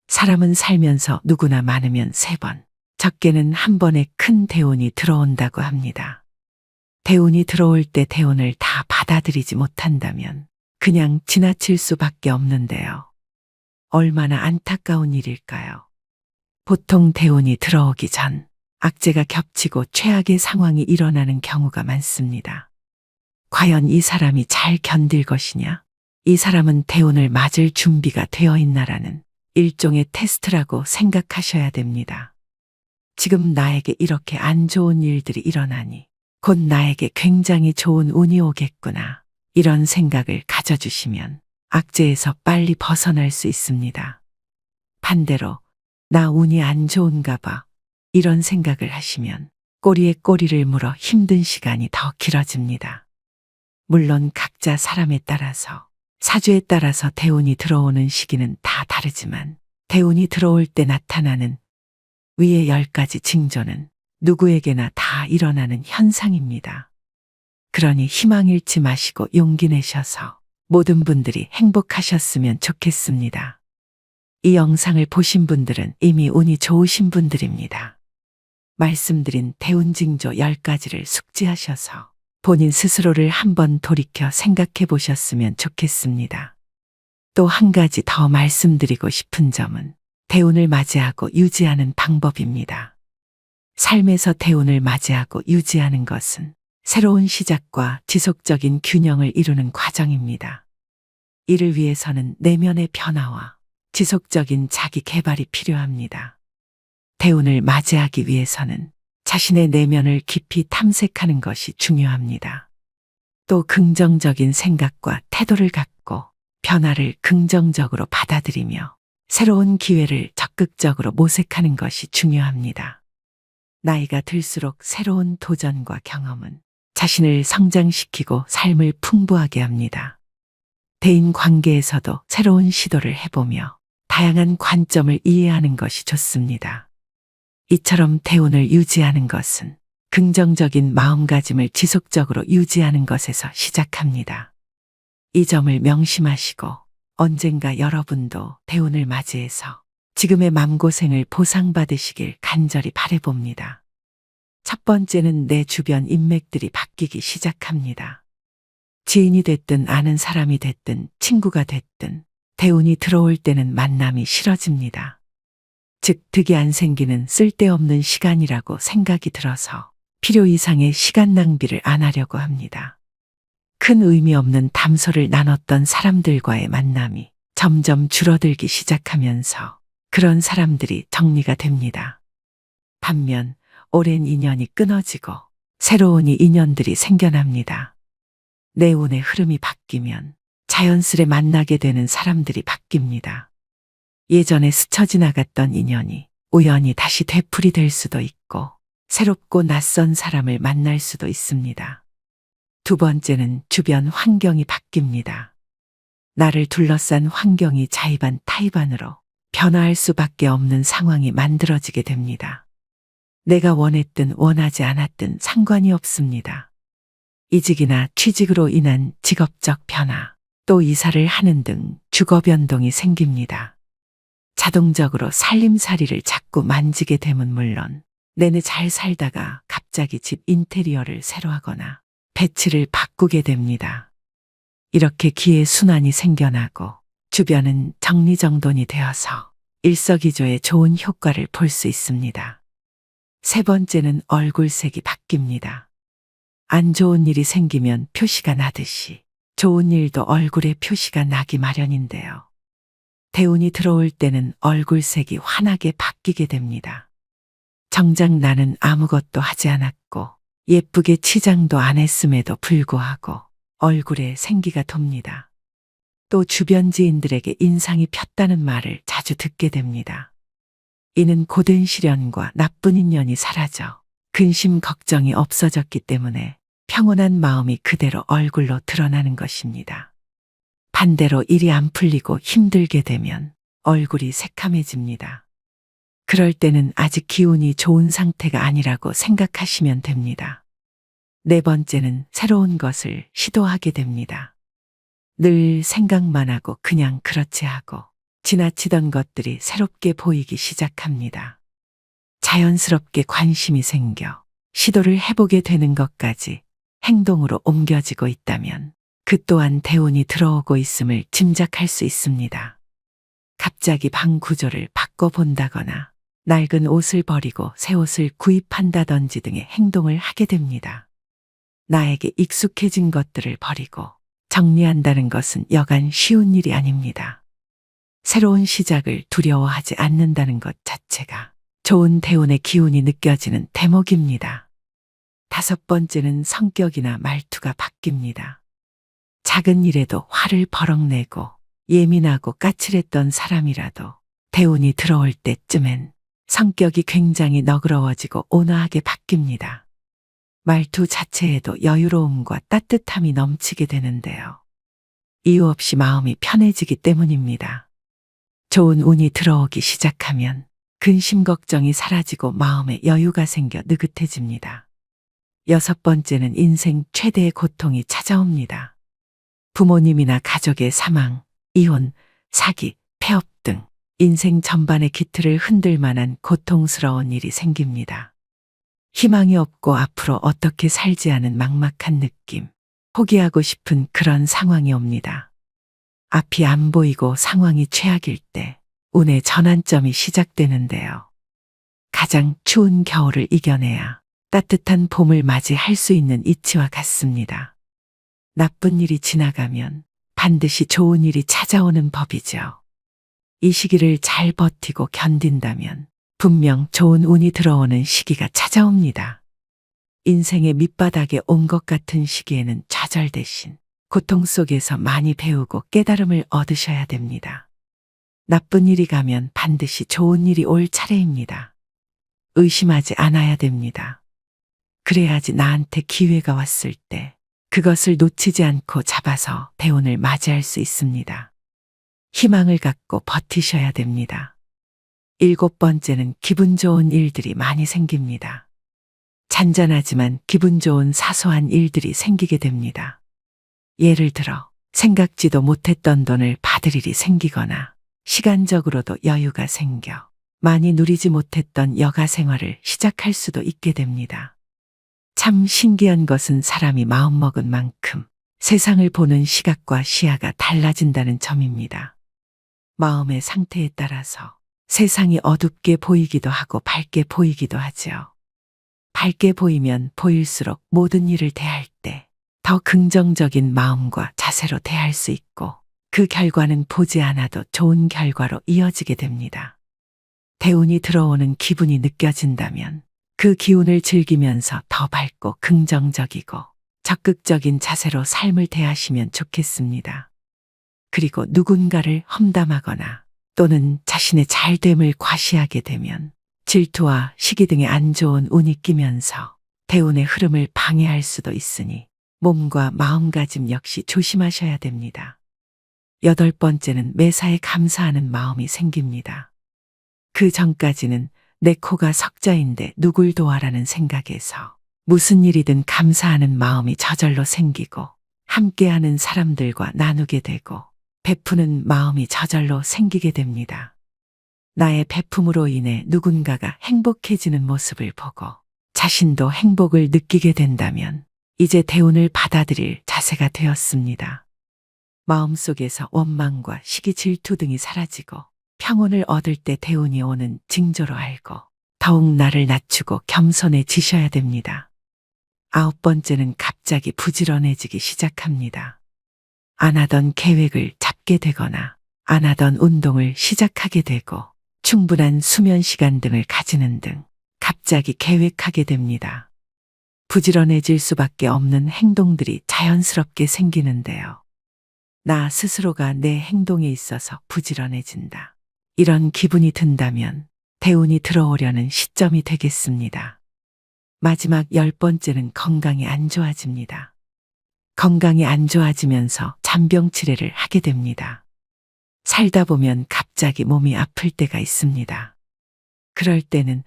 사람은 살면서 누구나 많으면 3번, 적게는 한 번에 큰 대운이 들어온다고 합니다. 대운이 들어올 때 대운을 다 받아들이지 못한다면 그냥 지나칠 수밖에 없는데요. 얼마나 안타까운 일일까요? 보통 대운이 들어오기 전 악재가 겹치고 최악의 상황이 일어나는 경우가 많습니다. 과연 이 사람이 잘 견딜 것이냐? 이 사람은 대운을 맞을 준비가 되어 있나라는 일종의 테스트라고 생각하셔야 됩니다. 지금 나에게 이렇게 안 좋은 일들이 일어나니 곧 나에게 굉장히 좋은 운이 오겠구나. 이런 생각을 가져주시면 악재에서 빨리 벗어날 수 있습니다. 반대로 나 운이 안 좋은가 봐. 이런 생각을 하시면 꼬리에 꼬리를 물어 힘든 시간이 더 길어집니다. 물론 각자 사람에 따라서, 사주에 따라서 대운이 들어오는 시기는 다 다르지만 대운이 들어올 때 나타나는 위의 10가지 징조는 누구에게나 다 일어나는 현상입니다. 그러니 희망 잃지 마시고 용기 내셔서 모든 분들이 행복하셨으면 좋겠습니다. 이 영상을 보신 분들은 이미 운이 좋으신 분들입니다. 말씀드린 대운 징조 10가지를 숙지하셔서 본인 스스로를 한번 돌이켜 생각해 보셨으면 좋겠습니다. 또 한 가지 더 말씀드리고 싶은 점은 대운을 맞이하고 유지하는 방법입니다. 삶에서 대운을 맞이하고 유지하는 것은 새로운 시작과 지속적인 균형을 이루는 과정입니다. 이를 위해서는 내면의 변화와 지속적인 자기 개발이 필요합니다. 대운을 맞이하기 위해서는 자신의 내면을 깊이 탐색하는 것이 중요합니다. 또 긍정적인 생각과 태도를 갖고 변화를 긍정적으로 받아들이며 새로운 기회를 적극적으로 모색하는 것이 중요합니다. 나이가 들수록 새로운 도전과 경험은 자신을 성장시키고 삶을 풍부하게 합니다. 대인 관계에서도 새로운 시도를 해보며 다양한 관점을 이해하는 것이 좋습니다. 이처럼 대운을 유지하는 것은 긍정적인 마음가짐을 지속적으로 유지하는 것에서 시작합니다. 이 점을 명심하시고 언젠가 여러분도 대운을 맞이해서 지금의 마음고생을 보상받으시길 간절히 바라봅니다. 첫 번째는 내 주변 인맥들이 바뀌기 시작합니다. 지인이 됐든 아는 사람이 됐든 친구가 됐든 대운이 들어올 때는 만남이 싫어집니다. 즉 득이 안 생기는 쓸데없는 시간이라고 생각이 들어서 필요 이상의 시간 낭비를 안 하려고 합니다. 큰 의미 없는 담소를 나눴던 사람들과의 만남이 점점 줄어들기 시작하면서 그런 사람들이 정리가 됩니다. 반면 오랜 인연이 끊어지고 새로운 인연들이 생겨납니다. 내 운의 흐름이 바뀌면 자연스레 만나게 되는 사람들이 바뀝니다. 예전에 스쳐 지나갔던 인연이 우연히 다시 되풀이 될 수도 있고 새롭고 낯선 사람을 만날 수도 있습니다. 두 번째는 주변 환경이 바뀝니다. 나를 둘러싼 환경이 자의반 타의반으로 변화할 수밖에 없는 상황이 만들어지게 됩니다. 내가 원했든 원하지 않았든 상관이 없습니다. 이직이나 취직으로 인한 직업적 변화, 또 이사를 하는 등 주거 변동이 생깁니다. 자동적으로 살림살이를 자꾸 만지게 되면 물론 내내 잘 살다가 갑자기 집 인테리어를 새로 하거나 배치를 바꾸게 됩니다. 이렇게 기회 순환이 생겨나고 주변은 정리정돈이 되어서 일석이조의 좋은 효과를 볼 수 있습니다. 세 번째는 얼굴색이 바뀝니다. 안 좋은 일이 생기면 표시가 나듯이 좋은 일도 얼굴에 표시가 나기 마련인데요. 대운이 들어올 때는 얼굴색이 환하게 바뀌게 됩니다. 정작 나는 아무것도 하지 않았고 예쁘게 치장도 안 했음에도 불구하고 얼굴에 생기가 돕니다. 또 주변 지인들에게 인상이 폈다는 말을 자주 듣게 됩니다. 이는 고된 시련과 나쁜 인연이 사라져 근심 걱정이 없어졌기 때문에 평온한 마음이 그대로 얼굴로 드러나는 것입니다. 반대로 일이 안 풀리고 힘들게 되면 얼굴이 새카매집니다. 그럴 때는 아직 기운이 좋은 상태가 아니라고 생각하시면 됩니다. 네 번째는 새로운 것을 시도하게 됩니다. 늘 생각만 하고 그냥 그렇지 하고 지나치던 것들이 새롭게 보이기 시작합니다. 자연스럽게 관심이 생겨 시도를 해보게 되는 것까지 행동으로 옮겨지고 있다면 그 또한 대운이 들어오고 있음을 짐작할 수 있습니다. 갑자기 방 구조를 바꿔본다거나 낡은 옷을 버리고 새 옷을 구입한다든지 등의 행동을 하게 됩니다. 나에게 익숙해진 것들을 버리고 정리한다는 것은 여간 쉬운 일이 아닙니다. 새로운 시작을 두려워하지 않는다는 것 자체가 좋은 대운의 기운이 느껴지는 대목입니다. 다섯 번째는 성격이나 말투가 바뀝니다. 작은 일에도 화를 버럭 내고 예민하고 까칠했던 사람이라도 대운이 들어올 때쯤엔 성격이 굉장히 너그러워지고 온화하게 바뀝니다. 말투 자체에도 여유로움과 따뜻함이 넘치게 되는데요. 이유 없이 마음이 편해지기 때문입니다. 좋은 운이 들어오기 시작하면 근심 걱정이 사라지고 마음에 여유가 생겨 느긋해집니다. 6번째는 인생 최대의 고통이 찾아옵니다. 부모님이나 가족의 사망, 이혼, 사기, 폐업 등 인생 전반의 기틀을 흔들 만한 고통스러운 일이 생깁니다. 희망이 없고 앞으로 어떻게 살지 하는 막막한 느낌, 포기하고 싶은 그런 상황이 옵니다. 앞이 안 보이고 상황이 최악일 때 운의 전환점이 시작되는데요. 가장 추운 겨울을 이겨내야 따뜻한 봄을 맞이할 수 있는 이치와 같습니다. 나쁜 일이 지나가면 반드시 좋은 일이 찾아오는 법이죠. 이 시기를 잘 버티고 견딘다면 분명 좋은 운이 들어오는 시기가 찾아옵니다. 인생의 밑바닥에 온 것 같은 시기에는 좌절 대신 고통 속에서 많이 배우고 깨달음을 얻으셔야 됩니다. 나쁜 일이 가면 반드시 좋은 일이 올 차례입니다. 의심하지 않아야 됩니다. 그래야지 나한테 기회가 왔을 때 그것을 놓치지 않고 잡아서 대운을 맞이할 수 있습니다. 희망을 갖고 버티셔야 됩니다. 7번째는 기분 좋은 일들이 많이 생깁니다. 잔잔하지만 기분 좋은 사소한 일들이 생기게 됩니다. 예를 들어 생각지도 못했던 돈을 받을 일이 생기거나 시간적으로도 여유가 생겨 많이 누리지 못했던 여가 생활을 시작할 수도 있게 됩니다. 참 신기한 것은 사람이 마음먹은 만큼 세상을 보는 시각과 시야가 달라진다는 점입니다. 마음의 상태에 따라서 세상이 어둡게 보이기도 하고 밝게 보이기도 하지요. 밝게 보이면 보일수록 모든 일을 대할 때 더 긍정적인 마음과 자세로 대할 수 있고 그 결과는 보지 않아도 좋은 결과로 이어지게 됩니다. 대운이 들어오는 기분이 느껴진다면 그 기운을 즐기면서 더 밝고 긍정적이고 적극적인 자세로 삶을 대하시면 좋겠습니다. 그리고 누군가를 험담하거나 또는 자신의 잘됨을 과시하게 되면 질투와 시기 등의 안 좋은 운이 끼면서 대운의 흐름을 방해할 수도 있으니 몸과 마음가짐 역시 조심하셔야 됩니다. 8번째는 매사에 감사하는 마음이 생깁니다. 그 전까지는 내 코가 석자인데 누굴 도와라는 생각에서 무슨 일이든 감사하는 마음이 저절로 생기고 함께하는 사람들과 나누게 되고 베푸는 마음이 저절로 생기게 됩니다. 나의 베품으로 인해 누군가가 행복해지는 모습을 보고 자신도 행복을 느끼게 된다면 이제 대운을 받아들일 자세가 되었습니다. 마음속에서 원망과 시기 질투 등이 사라지고 평온을 얻을 때 대운이 오는 징조로 알고 더욱 나를 낮추고 겸손해지셔야 됩니다. 9번째는 갑자기 부지런해지기 시작합니다. 안 하던 계획을 잡게 되거나 안 하던 운동을 시작하게 되고 충분한 수면 시간 등을 가지는 등 갑자기 계획하게 됩니다. 부지런해질 수밖에 없는 행동들이 자연스럽게 생기는데요. 나 스스로가 내 행동에 있어서 부지런해진다. 이런 기분이 든다면 대운이 들어오려는 시점이 되겠습니다. 마지막 10번째는 건강이 안 좋아집니다. 건강이 안 좋아지면서 잔병 치레를 하게 됩니다. 살다 보면 갑자기 몸이 아플 때가 있습니다. 그럴 때는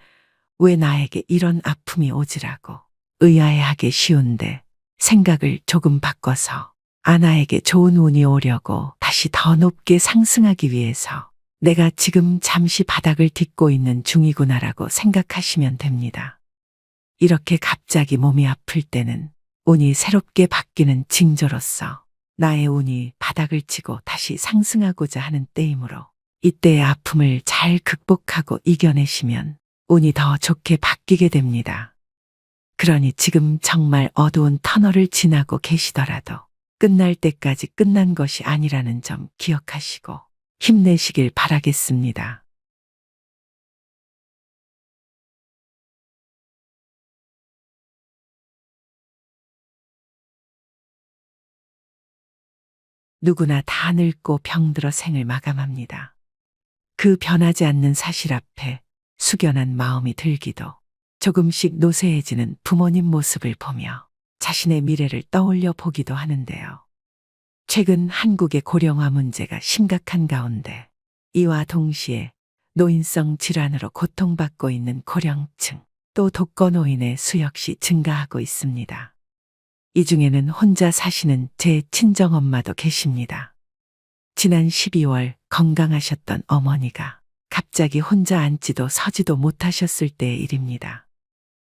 왜 나에게 이런 아픔이 오지라고 의아해하기 쉬운데 생각을 조금 바꿔서 아나에게 좋은 운이 오려고 다시 더 높게 상승하기 위해서 내가 지금 잠시 바닥을 딛고 있는 중이구나라고 생각하시면 됩니다. 이렇게 갑자기 몸이 아플 때는 운이 새롭게 바뀌는 징조로서 나의 운이 바닥을 치고 다시 상승하고자 하는 때이므로 이때의 아픔을 잘 극복하고 이겨내시면 운이 더 좋게 바뀌게 됩니다. 그러니 지금 정말 어두운 터널을 지나고 계시더라도 끝날 때까지 끝난 것이 아니라는 점 기억하시고 힘내시길 바라겠습니다. 누구나 다 늙고 병들어 생을 마감합니다. 그 변하지 않는 사실 앞에 숙연한 마음이 들기도 조금씩 노쇠해지는 부모님 모습을 보며 자신의 미래를 떠올려 보기도 하는데요. 최근 한국의 고령화 문제가 심각한 가운데 이와 동시에 노인성 질환으로 고통받고 있는 고령층, 또 독거노인의 수 역시 증가하고 있습니다. 이 중에는 혼자 사시는 제 친정엄마도 계십니다. 지난 12월 건강하셨던 어머니가 갑자기 혼자 앉지도 서지도 못하셨을 때의 일입니다.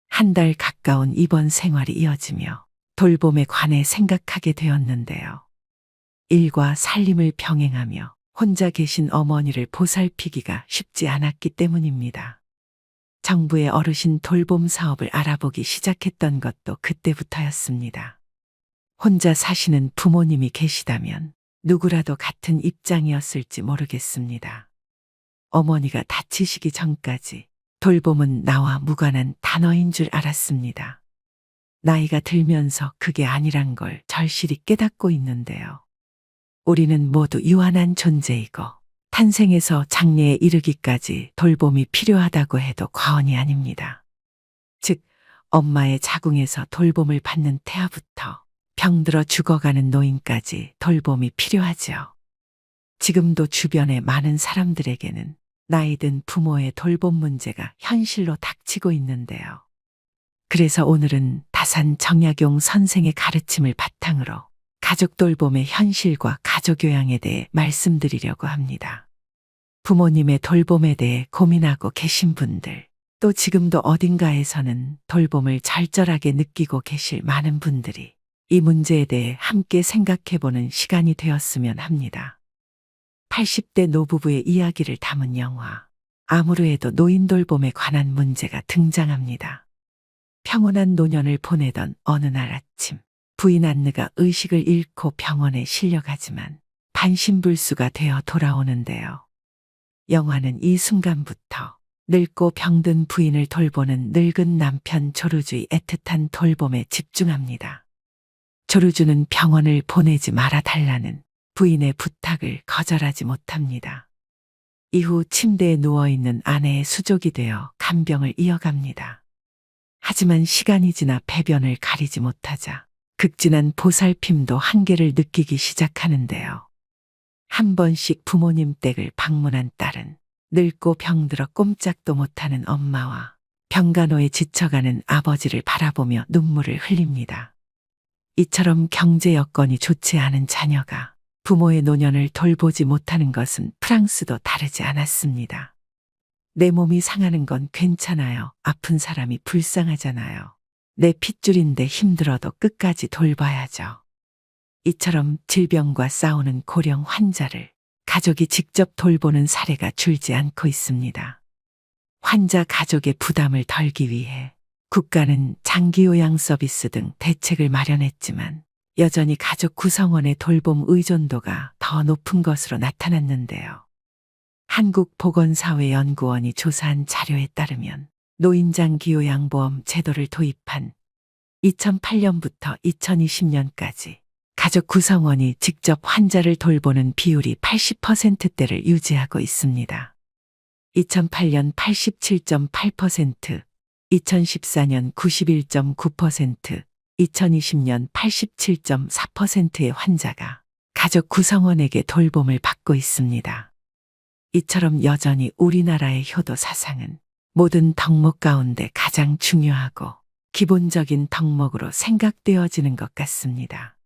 한 달 가까운 입원 생활이 이어지며 돌봄에 관해 생각하게 되었는데요. 일과 살림을 병행하며 혼자 계신 어머니를 보살피기가 쉽지 않았기 때문입니다. 정부의 어르신 돌봄 사업을 알아보기 시작했던 것도 그때부터였습니다. 혼자 사시는 부모님이 계시다면 누구라도 같은 입장이었을지 모르겠습니다. 어머니가 다치시기 전까지 돌봄은 나와 무관한 단어인 줄 알았습니다. 나이가 들면서 그게 아니란 걸 절실히 깨닫고 있는데요. 우리는 모두 유한한 존재이고 탄생에서 장래에 이르기까지 돌봄이 필요하다고 해도 과언이 아닙니다. 즉, 엄마의 자궁에서 돌봄을 받는 태아부터 병들어 죽어가는 노인까지 돌봄이 필요하지요. 지금도 주변의 많은 사람들에게는 나이 든 부모의 돌봄 문제가 현실로 닥치고 있는데요. 그래서 오늘은 다산 정약용 선생의 가르침을 바탕으로 가족 돌봄의 현실과 가족 교양에 대해 말씀드리려고 합니다. 부모님의 돌봄에 대해 고민하고 계신 분들, 또 지금도 어딘가에서는 돌봄을 절절하게 느끼고 계실 많은 분들이 이 문제에 대해 함께 생각해보는 시간이 되었으면 합니다. 80대 노부부의 이야기를 담은 영화 아무르에도 노인 돌봄에 관한 문제가 등장합니다. 평온한 노년을 보내던 어느 날 아침, 부인 안느가 의식을 잃고 병원에 실려가지만 반신불수가 되어 돌아오는데요. 영화는 이 순간부터 늙고 병든 부인을 돌보는 늙은 남편 조르주의 애틋한 돌봄에 집중합니다. 조르주는 병원을 보내지 말아달라는 부인의 부탁을 거절하지 못합니다. 이후 침대에 누워있는 아내의 수족이 되어 간병을 이어갑니다. 하지만 시간이 지나 배변을 가리지 못하자 극진한 보살핌도 한계를 느끼기 시작하는데요. 한 번씩 부모님 댁을 방문한 딸은 늙고 병들어 꼼짝도 못하는 엄마와 병간호에 지쳐가는 아버지를 바라보며 눈물을 흘립니다. 이처럼 경제 여건이 좋지 않은 자녀가 부모의 노년을 돌보지 못하는 것은 프랑스도 다르지 않았습니다. 내 몸이 상하는 건 괜찮아요. 아픈 사람이 불쌍하잖아요. 내 핏줄인데 힘들어도 끝까지 돌봐야죠. 이처럼 질병과 싸우는 고령 환자를 가족이 직접 돌보는 사례가 줄지 않고 있습니다. 환자 가족의 부담을 덜기 위해 국가는 장기요양 서비스 등 대책을 마련했지만 여전히 가족 구성원의 돌봄 의존도가 더 높은 것으로 나타났는데요. 한국보건사회연구원이 조사한 자료에 따르면 노인장기요양보험 제도를 도입한 2008년부터 2020년까지 가족 구성원이 직접 환자를 돌보는 비율이 80%대를 유지하고 있습니다. 2008년 87.8%, 2014년 91.9%, 2020년 87.4%의 환자가 가족 구성원에게 돌봄을 받고 있습니다. 이처럼 여전히 우리나라의 효도 사상은 모든 덕목 가운데 가장 중요하고 기본적인 덕목으로 생각되어지는 것 같습니다.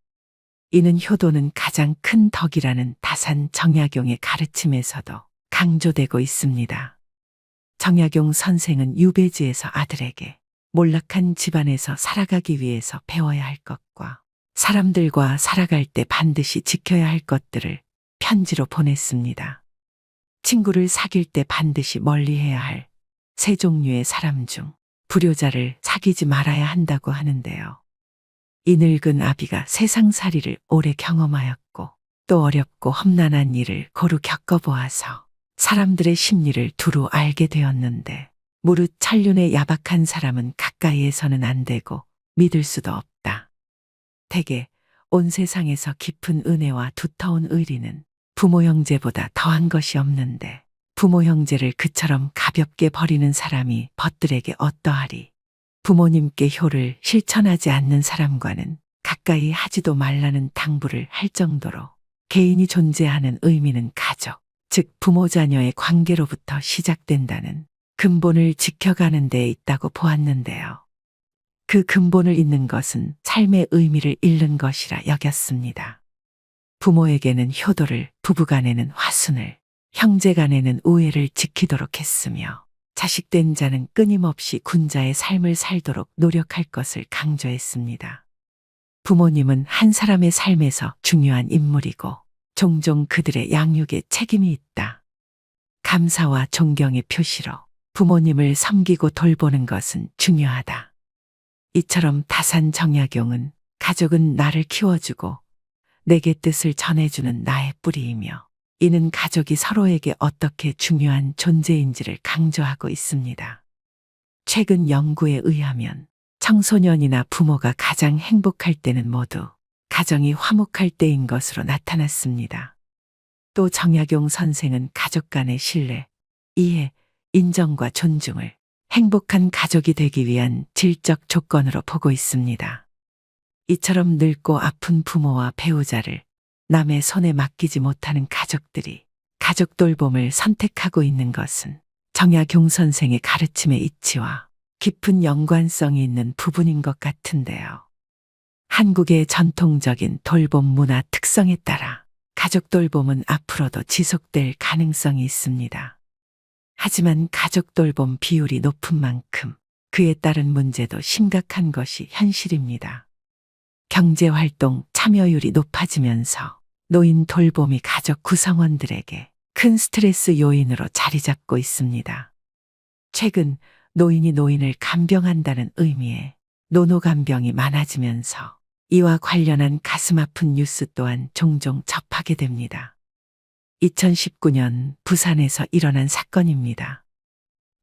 이는 효도는 가장 큰 덕이라는 다산 정약용의 가르침에서도 강조되고 있습니다. 정약용 선생은 유배지에서 아들에게 몰락한 집안에서 살아가기 위해서 배워야 할 것과 사람들과 살아갈 때 반드시 지켜야 할 것들을 편지로 보냈습니다. 친구를 사귈 때 반드시 멀리해야 할 세 종류의 사람 중 불효자를 사귀지 말아야 한다고 하는데요. 이 늙은 아비가 세상살이를 오래 경험하였고 또 어렵고 험난한 일을 고루 겪어보아서 사람들의 심리를 두루 알게 되었는데 무릇 천륜의 야박한 사람은 가까이에서는 안 되고 믿을 수도 없다. 대개 온 세상에서 깊은 은혜와 두터운 의리는 부모 형제보다 더한 것이 없는데 부모 형제를 그처럼 가볍게 버리는 사람이 벗들에게 어떠하리. 부모님께 효를 실천하지 않는 사람과는 가까이 하지도 말라는 당부를 할 정도로 개인이 존재하는 의미는 가족, 즉 부모 자녀의 관계로부터 시작된다는 근본을 지켜가는 데 있다고 보았는데요. 그 근본을 잃는 것은 삶의 의미를 잃는 것이라 여겼습니다. 부모에게는 효도를, 부부간에는 화순을, 형제간에는 우애를 지키도록 했으며 자식된 자는 끊임없이 군자의 삶을 살도록 노력할 것을 강조했습니다. 부모님은 한 사람의 삶에서 중요한 인물이고 종종 그들의 양육에 책임이 있다. 감사와 존경의 표시로 부모님을 섬기고 돌보는 것은 중요하다. 이처럼 다산 정약용은 가족은 나를 키워주고 내게 뜻을 전해주는 나의 뿌리이며 이는 가족이 서로에게 어떻게 중요한 존재인지를 강조하고 있습니다. 최근 연구에 의하면 청소년이나 부모가 가장 행복할 때는 모두 가정이 화목할 때인 것으로 나타났습니다. 또 정약용 선생은 가족 간의 신뢰, 이해, 인정과 존중을 행복한 가족이 되기 위한 질적 조건으로 보고 있습니다. 이처럼 늙고 아픈 부모와 배우자를 남의 손에 맡기지 못하는 가족들이 가족 돌봄을 선택하고 있는 것은 정약용 선생의 가르침의 이치와 깊은 연관성이 있는 부분인 것 같은데요. 한국의 전통적인 돌봄 문화 특성에 따라 가족 돌봄은 앞으로도 지속될 가능성이 있습니다. 하지만 가족 돌봄 비율이 높은 만큼 그에 따른 문제도 심각한 것이 현실입니다. 경제활동 참여율이 높아지면서 노인 돌봄이 가족 구성원들에게 큰 스트레스 요인으로 자리 잡고 있습니다. 최근 노인이 노인을 간병한다는 의미의 노노간병이 많아지면서 이와 관련한 가슴 아픈 뉴스 또한 종종 접하게 됩니다. 2019년 부산에서 일어난 사건입니다.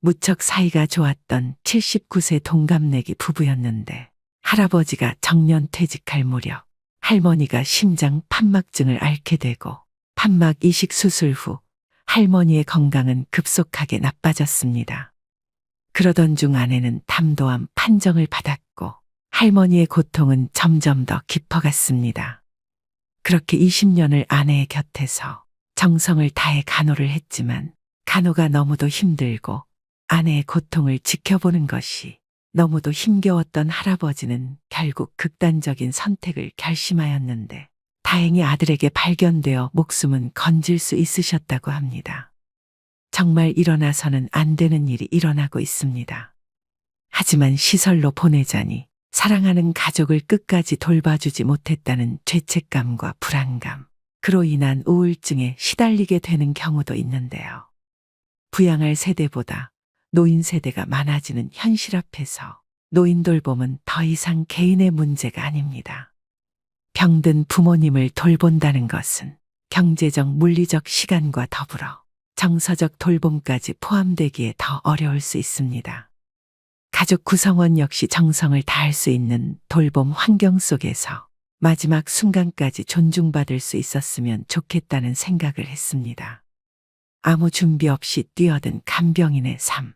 무척 사이가 좋았던 79세 동갑내기 부부였는데 할아버지가 정년 퇴직할 무렵 할머니가 심장 판막증을 앓게 되고 판막 이식 수술 후 할머니의 건강은 급속하게 나빠졌습니다. 그러던 중 아내는 담도암 판정을 받았고 할머니의 고통은 점점 더 깊어갔습니다. 그렇게 20년을 아내의 곁에서 정성을 다해 간호를 했지만 간호가 너무도 힘들고 아내의 고통을 지켜보는 것이 너무도 힘겨웠던 할아버지는 결국 극단적인 선택을 결심하였는데 다행히 아들에게 발견되어 목숨은 건질 수 있으셨다고 합니다. 정말 일어나서는 안 되는 일이 일어나고 있습니다. 하지만 시설로 보내자니 사랑하는 가족을 끝까지 돌봐주지 못했다는 죄책감과 불안감, 그로 인한 우울증에 시달리게 되는 경우도 있는데요. 부양할 세대보다 노인 세대가 많아지는 현실 앞에서 노인 돌봄은 더 이상 개인의 문제가 아닙니다. 병든 부모님을 돌본다는 것은 경제적, 물리적 시간과 더불어 정서적 돌봄까지 포함되기에 더 어려울 수 있습니다. 가족 구성원 역시 정성을 다할 수 있는 돌봄 환경 속에서 마지막 순간까지 존중받을 수 있었으면 좋겠다는 생각을 했습니다. 아무 준비 없이 뛰어든 간병인의 삶,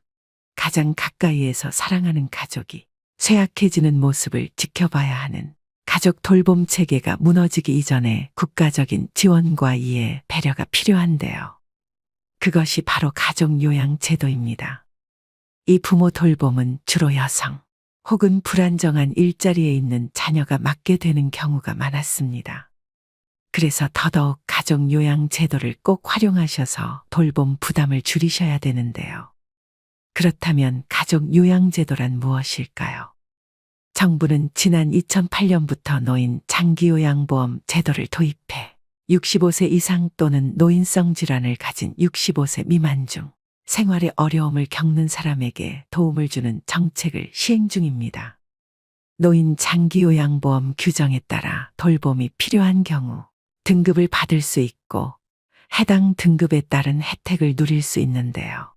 가장 가까이에서 사랑하는 가족이 쇠약해지는 모습을 지켜봐야 하는 가족 돌봄 체계가 무너지기 이전에 국가적인 지원과 이해, 배려가 필요한데요. 그것이 바로 가족 요양 제도입니다. 이 부모 돌봄은 주로 여성 혹은 불안정한 일자리에 있는 자녀가 맡게 되는 경우가 많았습니다. 그래서 더더욱 가족 요양 제도를 꼭 활용하셔서 돌봄 부담을 줄이셔야 되는데요. 그렇다면 가족 요양 제도란 무엇일까요? 정부는 지난 2008년부터 노인 장기요양보험 제도를 도입해 65세 이상 또는 노인성 질환을 가진 65세 미만 중 생활에 어려움을 겪는 사람에게 도움을 주는 정책을 시행 중입니다. 노인 장기요양보험 규정에 따라 돌봄이 필요한 경우 등급을 받을 수 있고 해당 등급에 따른 혜택을 누릴 수 있는데요.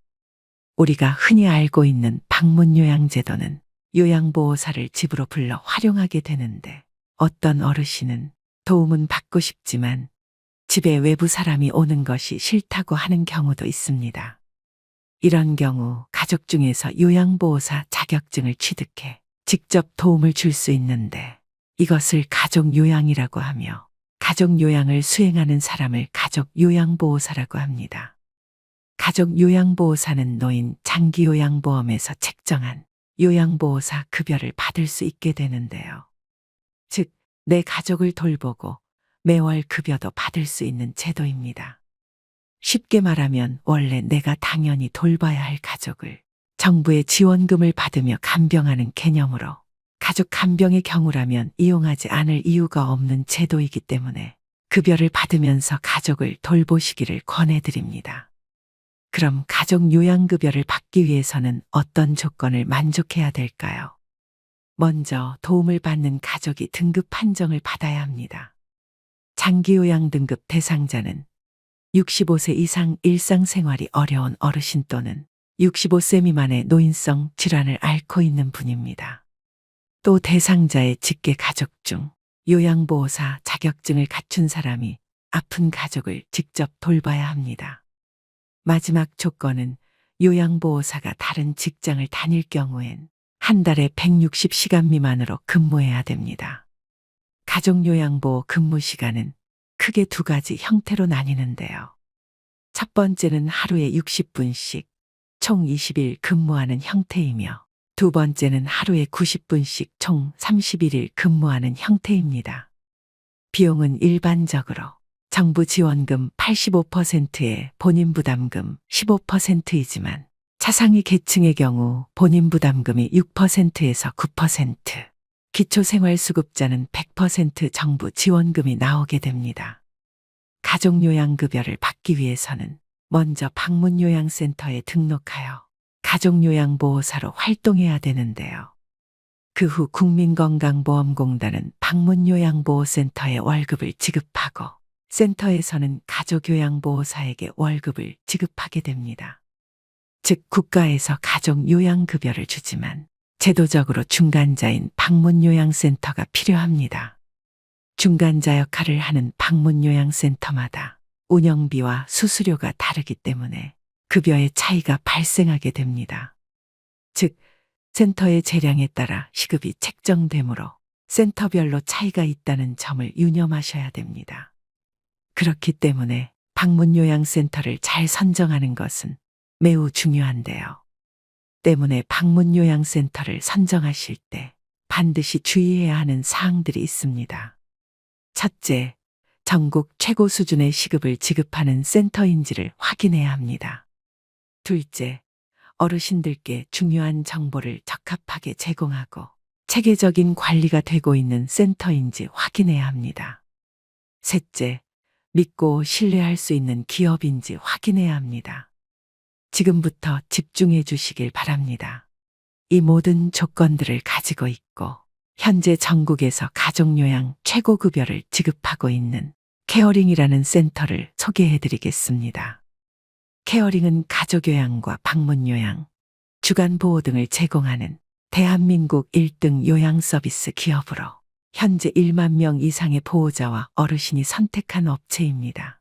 우리가 흔히 알고 있는 방문요양제도는 요양보호사를 집으로 불러 활용하게 되는데 어떤 어르신은 도움은 받고 싶지만 집에 외부 사람이 오는 것이 싫다고 하는 경우도 있습니다. 이런 경우 가족 중에서 요양보호사 자격증을 취득해 직접 도움을 줄 수 있는데 이것을 가족 요양이라고 하며 가족 요양을 수행하는 사람을 가족 요양보호사라고 합니다. 가족 요양보호사는 노인 장기요양보험에서 책정한 요양보호사 급여를 받을 수 있게 되는데요. 즉, 내 가족을 돌보고 매월 급여도 받을 수 있는 제도입니다. 쉽게 말하면 원래 내가 당연히 돌봐야 할 가족을 정부의 지원금을 받으며 간병하는 개념으로 가족 간병의 경우라면 이용하지 않을 이유가 없는 제도이기 때문에 급여를 받으면서 가족을 돌보시기를 권해드립니다. 그럼 가족 요양급여를 받기 위해서는 어떤 조건을 만족해야 될까요? 먼저 도움을 받는 가족이 등급 판정을 받아야 합니다. 장기요양 등급 대상자는 65세 이상 일상생활이 어려운 어르신 또는 65세 미만의 노인성 질환을 앓고 있는 분입니다. 또 대상자의 직계 가족 중 요양보호사 자격증을 갖춘 사람이 아픈 가족을 직접 돌봐야 합니다. 마지막 조건은 요양보호사가 다른 직장을 다닐 경우엔 한 달에 160시간 미만으로 근무해야 됩니다. 가족요양보호 근무 시간은 크게 두 가지 형태로 나뉘는데요. 첫 번째는 하루에 60분씩 총 20일 근무하는 형태이며 두 번째는 하루에 90분씩 총 31일 근무하는 형태입니다. 비용은 일반적으로 정부 지원금 85%에 본인 부담금 15%이지만 차상위 계층의 경우 본인 부담금이 6%에서 9%, 기초생활수급자는 100% 정부 지원금이 나오게 됩니다. 가족요양급여를 받기 위해서는 먼저 방문요양센터에 등록하여 가족요양보호사로 활동해야 되는데요. 그 후 국민건강보험공단은 방문요양보호센터에 월급을 지급하고 센터에서는 가족요양보호사에게 월급을 지급하게 됩니다. 즉 국가에서 가족요양급여를 주지만 제도적으로 중간자인 방문요양센터가 필요합니다. 중간자 역할을 하는 방문요양센터마다 운영비와 수수료가 다르기 때문에 급여의 차이가 발생하게 됩니다. 즉, 센터의 재량에 따라 시급이 책정되므로 센터별로 차이가 있다는 점을 유념하셔야 됩니다. 그렇기 때문에 방문요양센터를 잘 선정하는 것은 매우 중요한데요. 때문에 방문요양센터를 선정하실 때 반드시 주의해야 하는 사항들이 있습니다. 첫째, 전국 최고 수준의 시급을 지급하는 센터인지를 확인해야 합니다. 둘째, 어르신들께 중요한 정보를 적합하게 제공하고 체계적인 관리가 되고 있는 센터인지 확인해야 합니다. 셋째, 믿고 신뢰할 수 있는 기업인지 확인해야 합니다. 지금부터 집중해 주시길 바랍니다. 이 모든 조건들을 가지고 있고 현재 전국에서 가족요양 최고급여를 지급하고 있는 케어링이라는 센터를 소개해 드리겠습니다. 케어링은 가족요양과 방문요양, 주간보호 등을 제공하는 대한민국 1등 요양서비스 기업으로 현재 1만 명 이상의 보호자와 어르신이 선택한 업체입니다.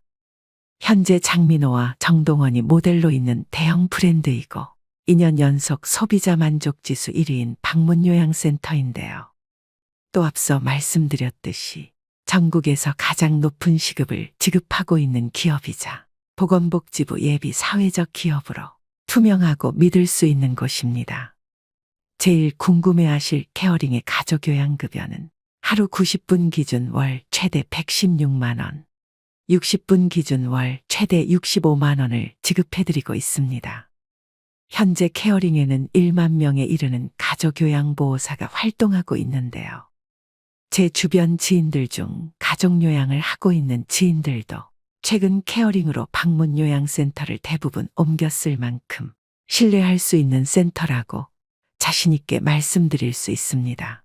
현재 장민호와 정동원이 모델로 있는 대형 브랜드이고 2년 연속 소비자 만족지수 1위인 방문요양센터인데요. 또 앞서 말씀드렸듯이 전국에서 가장 높은 시급을 지급하고 있는 기업이자 보건복지부 예비 사회적 기업으로 투명하고 믿을 수 있는 곳입니다. 제일 궁금해하실 케어링의 가족요양급여는 하루 90분 기준 월 최대 116만 원, 60분 기준 월 최대 65만 원을 지급해드리고 있습니다. 현재 케어링에는 1만 명에 이르는 가족요양보호사가 활동하고 있는데요. 제 주변 지인들 중 가족요양을 하고 있는 지인들도 최근 케어링으로 방문요양센터를 대부분 옮겼을 만큼 신뢰할 수 있는 센터라고 자신있게 말씀드릴 수 있습니다.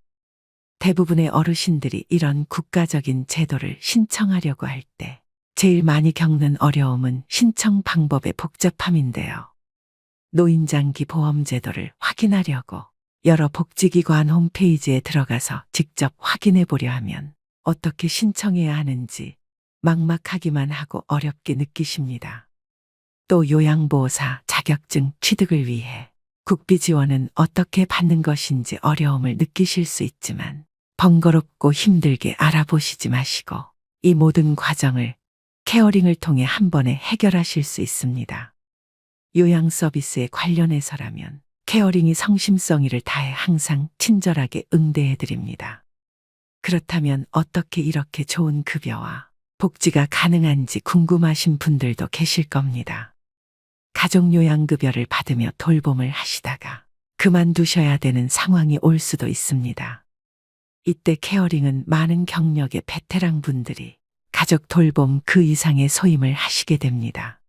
대부분의 어르신들이 이런 국가적인 제도를 신청하려고 할 때 제일 많이 겪는 어려움은 신청 방법의 복잡함인데요. 노인장기 보험제도를 확인하려고 여러 복지기관 홈페이지에 들어가서 직접 확인해 보려 하면 어떻게 신청해야 하는지 막막하기만 하고 어렵게 느끼십니다. 또 요양보호사 자격증 취득을 위해 국비 지원은 어떻게 받는 것인지 어려움을 느끼실 수 있지만 번거롭고 힘들게 알아보시지 마시고 이 모든 과정을 케어링을 통해 한 번에 해결하실 수 있습니다. 요양 서비스에 관련해서라면 케어링이 성심성의를 다해 항상 친절하게 응대해 드립니다. 그렇다면 어떻게 이렇게 좋은 급여와 복지가 가능한지 궁금하신 분들도 계실 겁니다. 가족요양급여를 받으며 돌봄을 하시다가 그만두셔야 되는 상황이 올 수도 있습니다. 이때 케어링은 많은 경력의 베테랑 분들이 가족 돌봄 그 이상의 소임을 하시게 됩니다.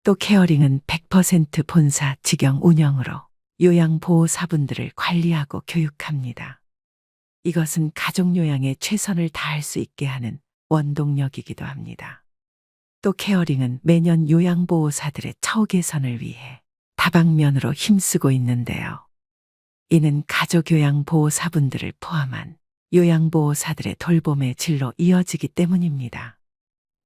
또 케어링은 100% 본사 직영 운영으로 요양보호사분들을 관리하고 교육합니다. 이것은 가족요양에 최선을 다할 수 있게 하는 원동력이기도 합니다. 또 케어링은 매년 요양보호사들의 처우 개선을 위해 다방면으로 힘쓰고 있는데요. 이는 가족요양보호사분들을 포함한 요양보호사들의 돌봄의 질로 이어지기 때문입니다.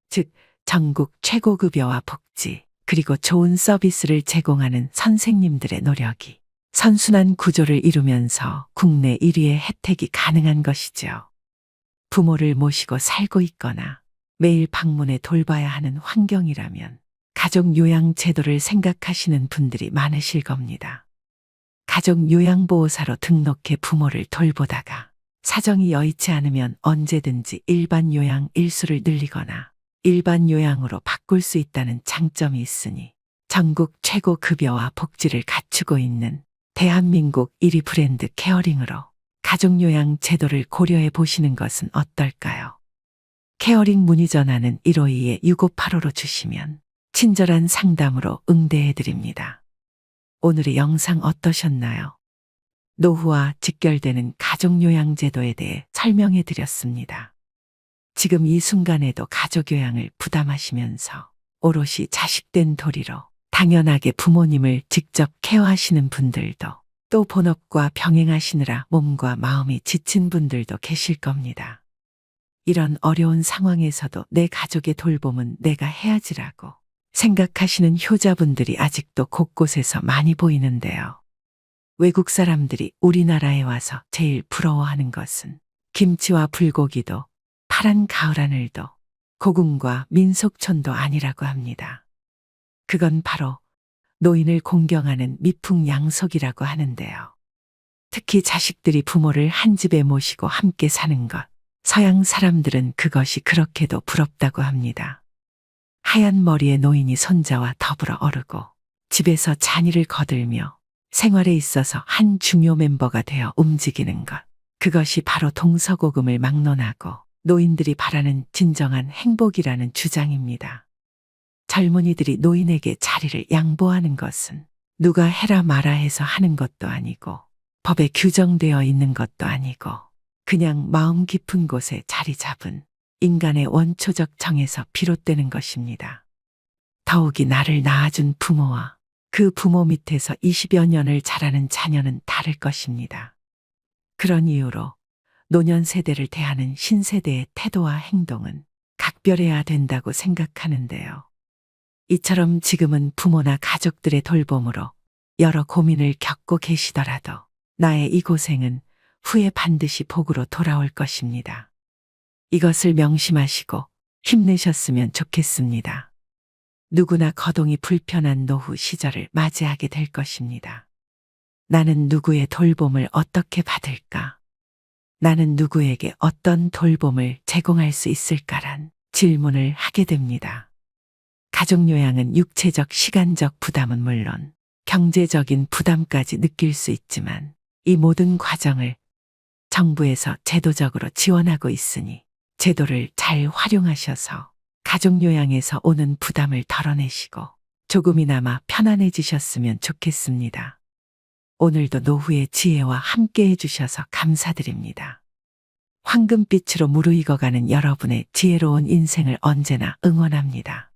즉, 전국 최고급여와 복지, 그리고 좋은 서비스를 제공하는 선생님들의 노력이 선순환 구조를 이루면서 국내 1위의 혜택이 가능한 것이죠. 부모를 모시고 살고 있거나 매일 방문해 돌봐야 하는 환경이라면 가족 요양 제도를 생각하시는 분들이 많으실 겁니다. 가족 요양보호사로 등록해 부모를 돌보다가 사정이 여의치 않으면 언제든지 일반 요양 일수를 늘리거나 일반 요양으로 바꿀 수 있다는 장점이 있으니 전국 최고 급여와 복지를 갖추고 있는 대한민국 1위 브랜드 케어링으로 가족요양 제도를 고려해 보시는 것은 어떨까요? 케어링 문의 전화는 152-6585로 주시면 친절한 상담으로 응대해 드립니다. 오늘의 영상 어떠셨나요? 노후와 직결되는 가족요양 제도에 대해 설명해 드렸습니다. 지금 이 순간에도 가족요양을 부담하시면서 오롯이 자식된 도리로 당연하게 부모님을 직접 케어하시는 분들도 또 본업과 병행하시느라 몸과 마음이 지친 분들도 계실 겁니다. 이런 어려운 상황에서도 내 가족의 돌봄은 내가 해야지라고 생각하시는 효자분들이 아직도 곳곳에서 많이 보이는데요. 외국 사람들이 우리나라에 와서 제일 부러워하는 것은 김치와 불고기도 파란 가을 하늘도 고궁과 민속촌도 아니라고 합니다. 그건 바로 노인을 공경하는 미풍양속이라고 하는데요. 특히 자식들이 부모를 한 집에 모시고 함께 사는 것, 서양 사람들은 그것이 그렇게도 부럽다고 합니다. 하얀 머리의 노인이 손자와 더불어 어르고 집에서 잔일을 거들며 생활에 있어서 한 중요 멤버가 되어 움직이는 것, 그것이 바로 동서고금을 막론하고 노인들이 바라는 진정한 행복이라는 주장입니다. 젊은이들이 노인에게 자리를 양보하는 것은 누가 해라 마라 해서 하는 것도 아니고 법에 규정되어 있는 것도 아니고 그냥 마음 깊은 곳에 자리 잡은 인간의 원초적 정에서 비롯되는 것입니다. 더욱이 나를 낳아준 부모와 그 부모 밑에서 20여 년을 자라는 자녀는 다를 것입니다. 그런 이유로 노년 세대를 대하는 신세대의 태도와 행동은 각별해야 된다고 생각하는데요. 이처럼 지금은 부모나 가족들의 돌봄으로 여러 고민을 겪고 계시더라도 나의 이 고생은 후에 반드시 복으로 돌아올 것입니다. 이것을 명심하시고 힘내셨으면 좋겠습니다. 누구나 거동이 불편한 노후 시절을 맞이하게 될 것입니다. 나는 누구의 돌봄을 어떻게 받을까? 나는 누구에게 어떤 돌봄을 제공할 수 있을까란 질문을 하게 됩니다. 가족요양은 육체적, 시간적 부담은 물론 경제적인 부담까지 느낄 수 있지만 이 모든 과정을 정부에서 제도적으로 지원하고 있으니 제도를 잘 활용하셔서 가족요양에서 오는 부담을 덜어내시고 조금이나마 편안해지셨으면 좋겠습니다. 오늘도 노후의 지혜와 함께 해주셔서 감사드립니다. 황금빛으로 무르익어가는 여러분의 지혜로운 인생을 언제나 응원합니다.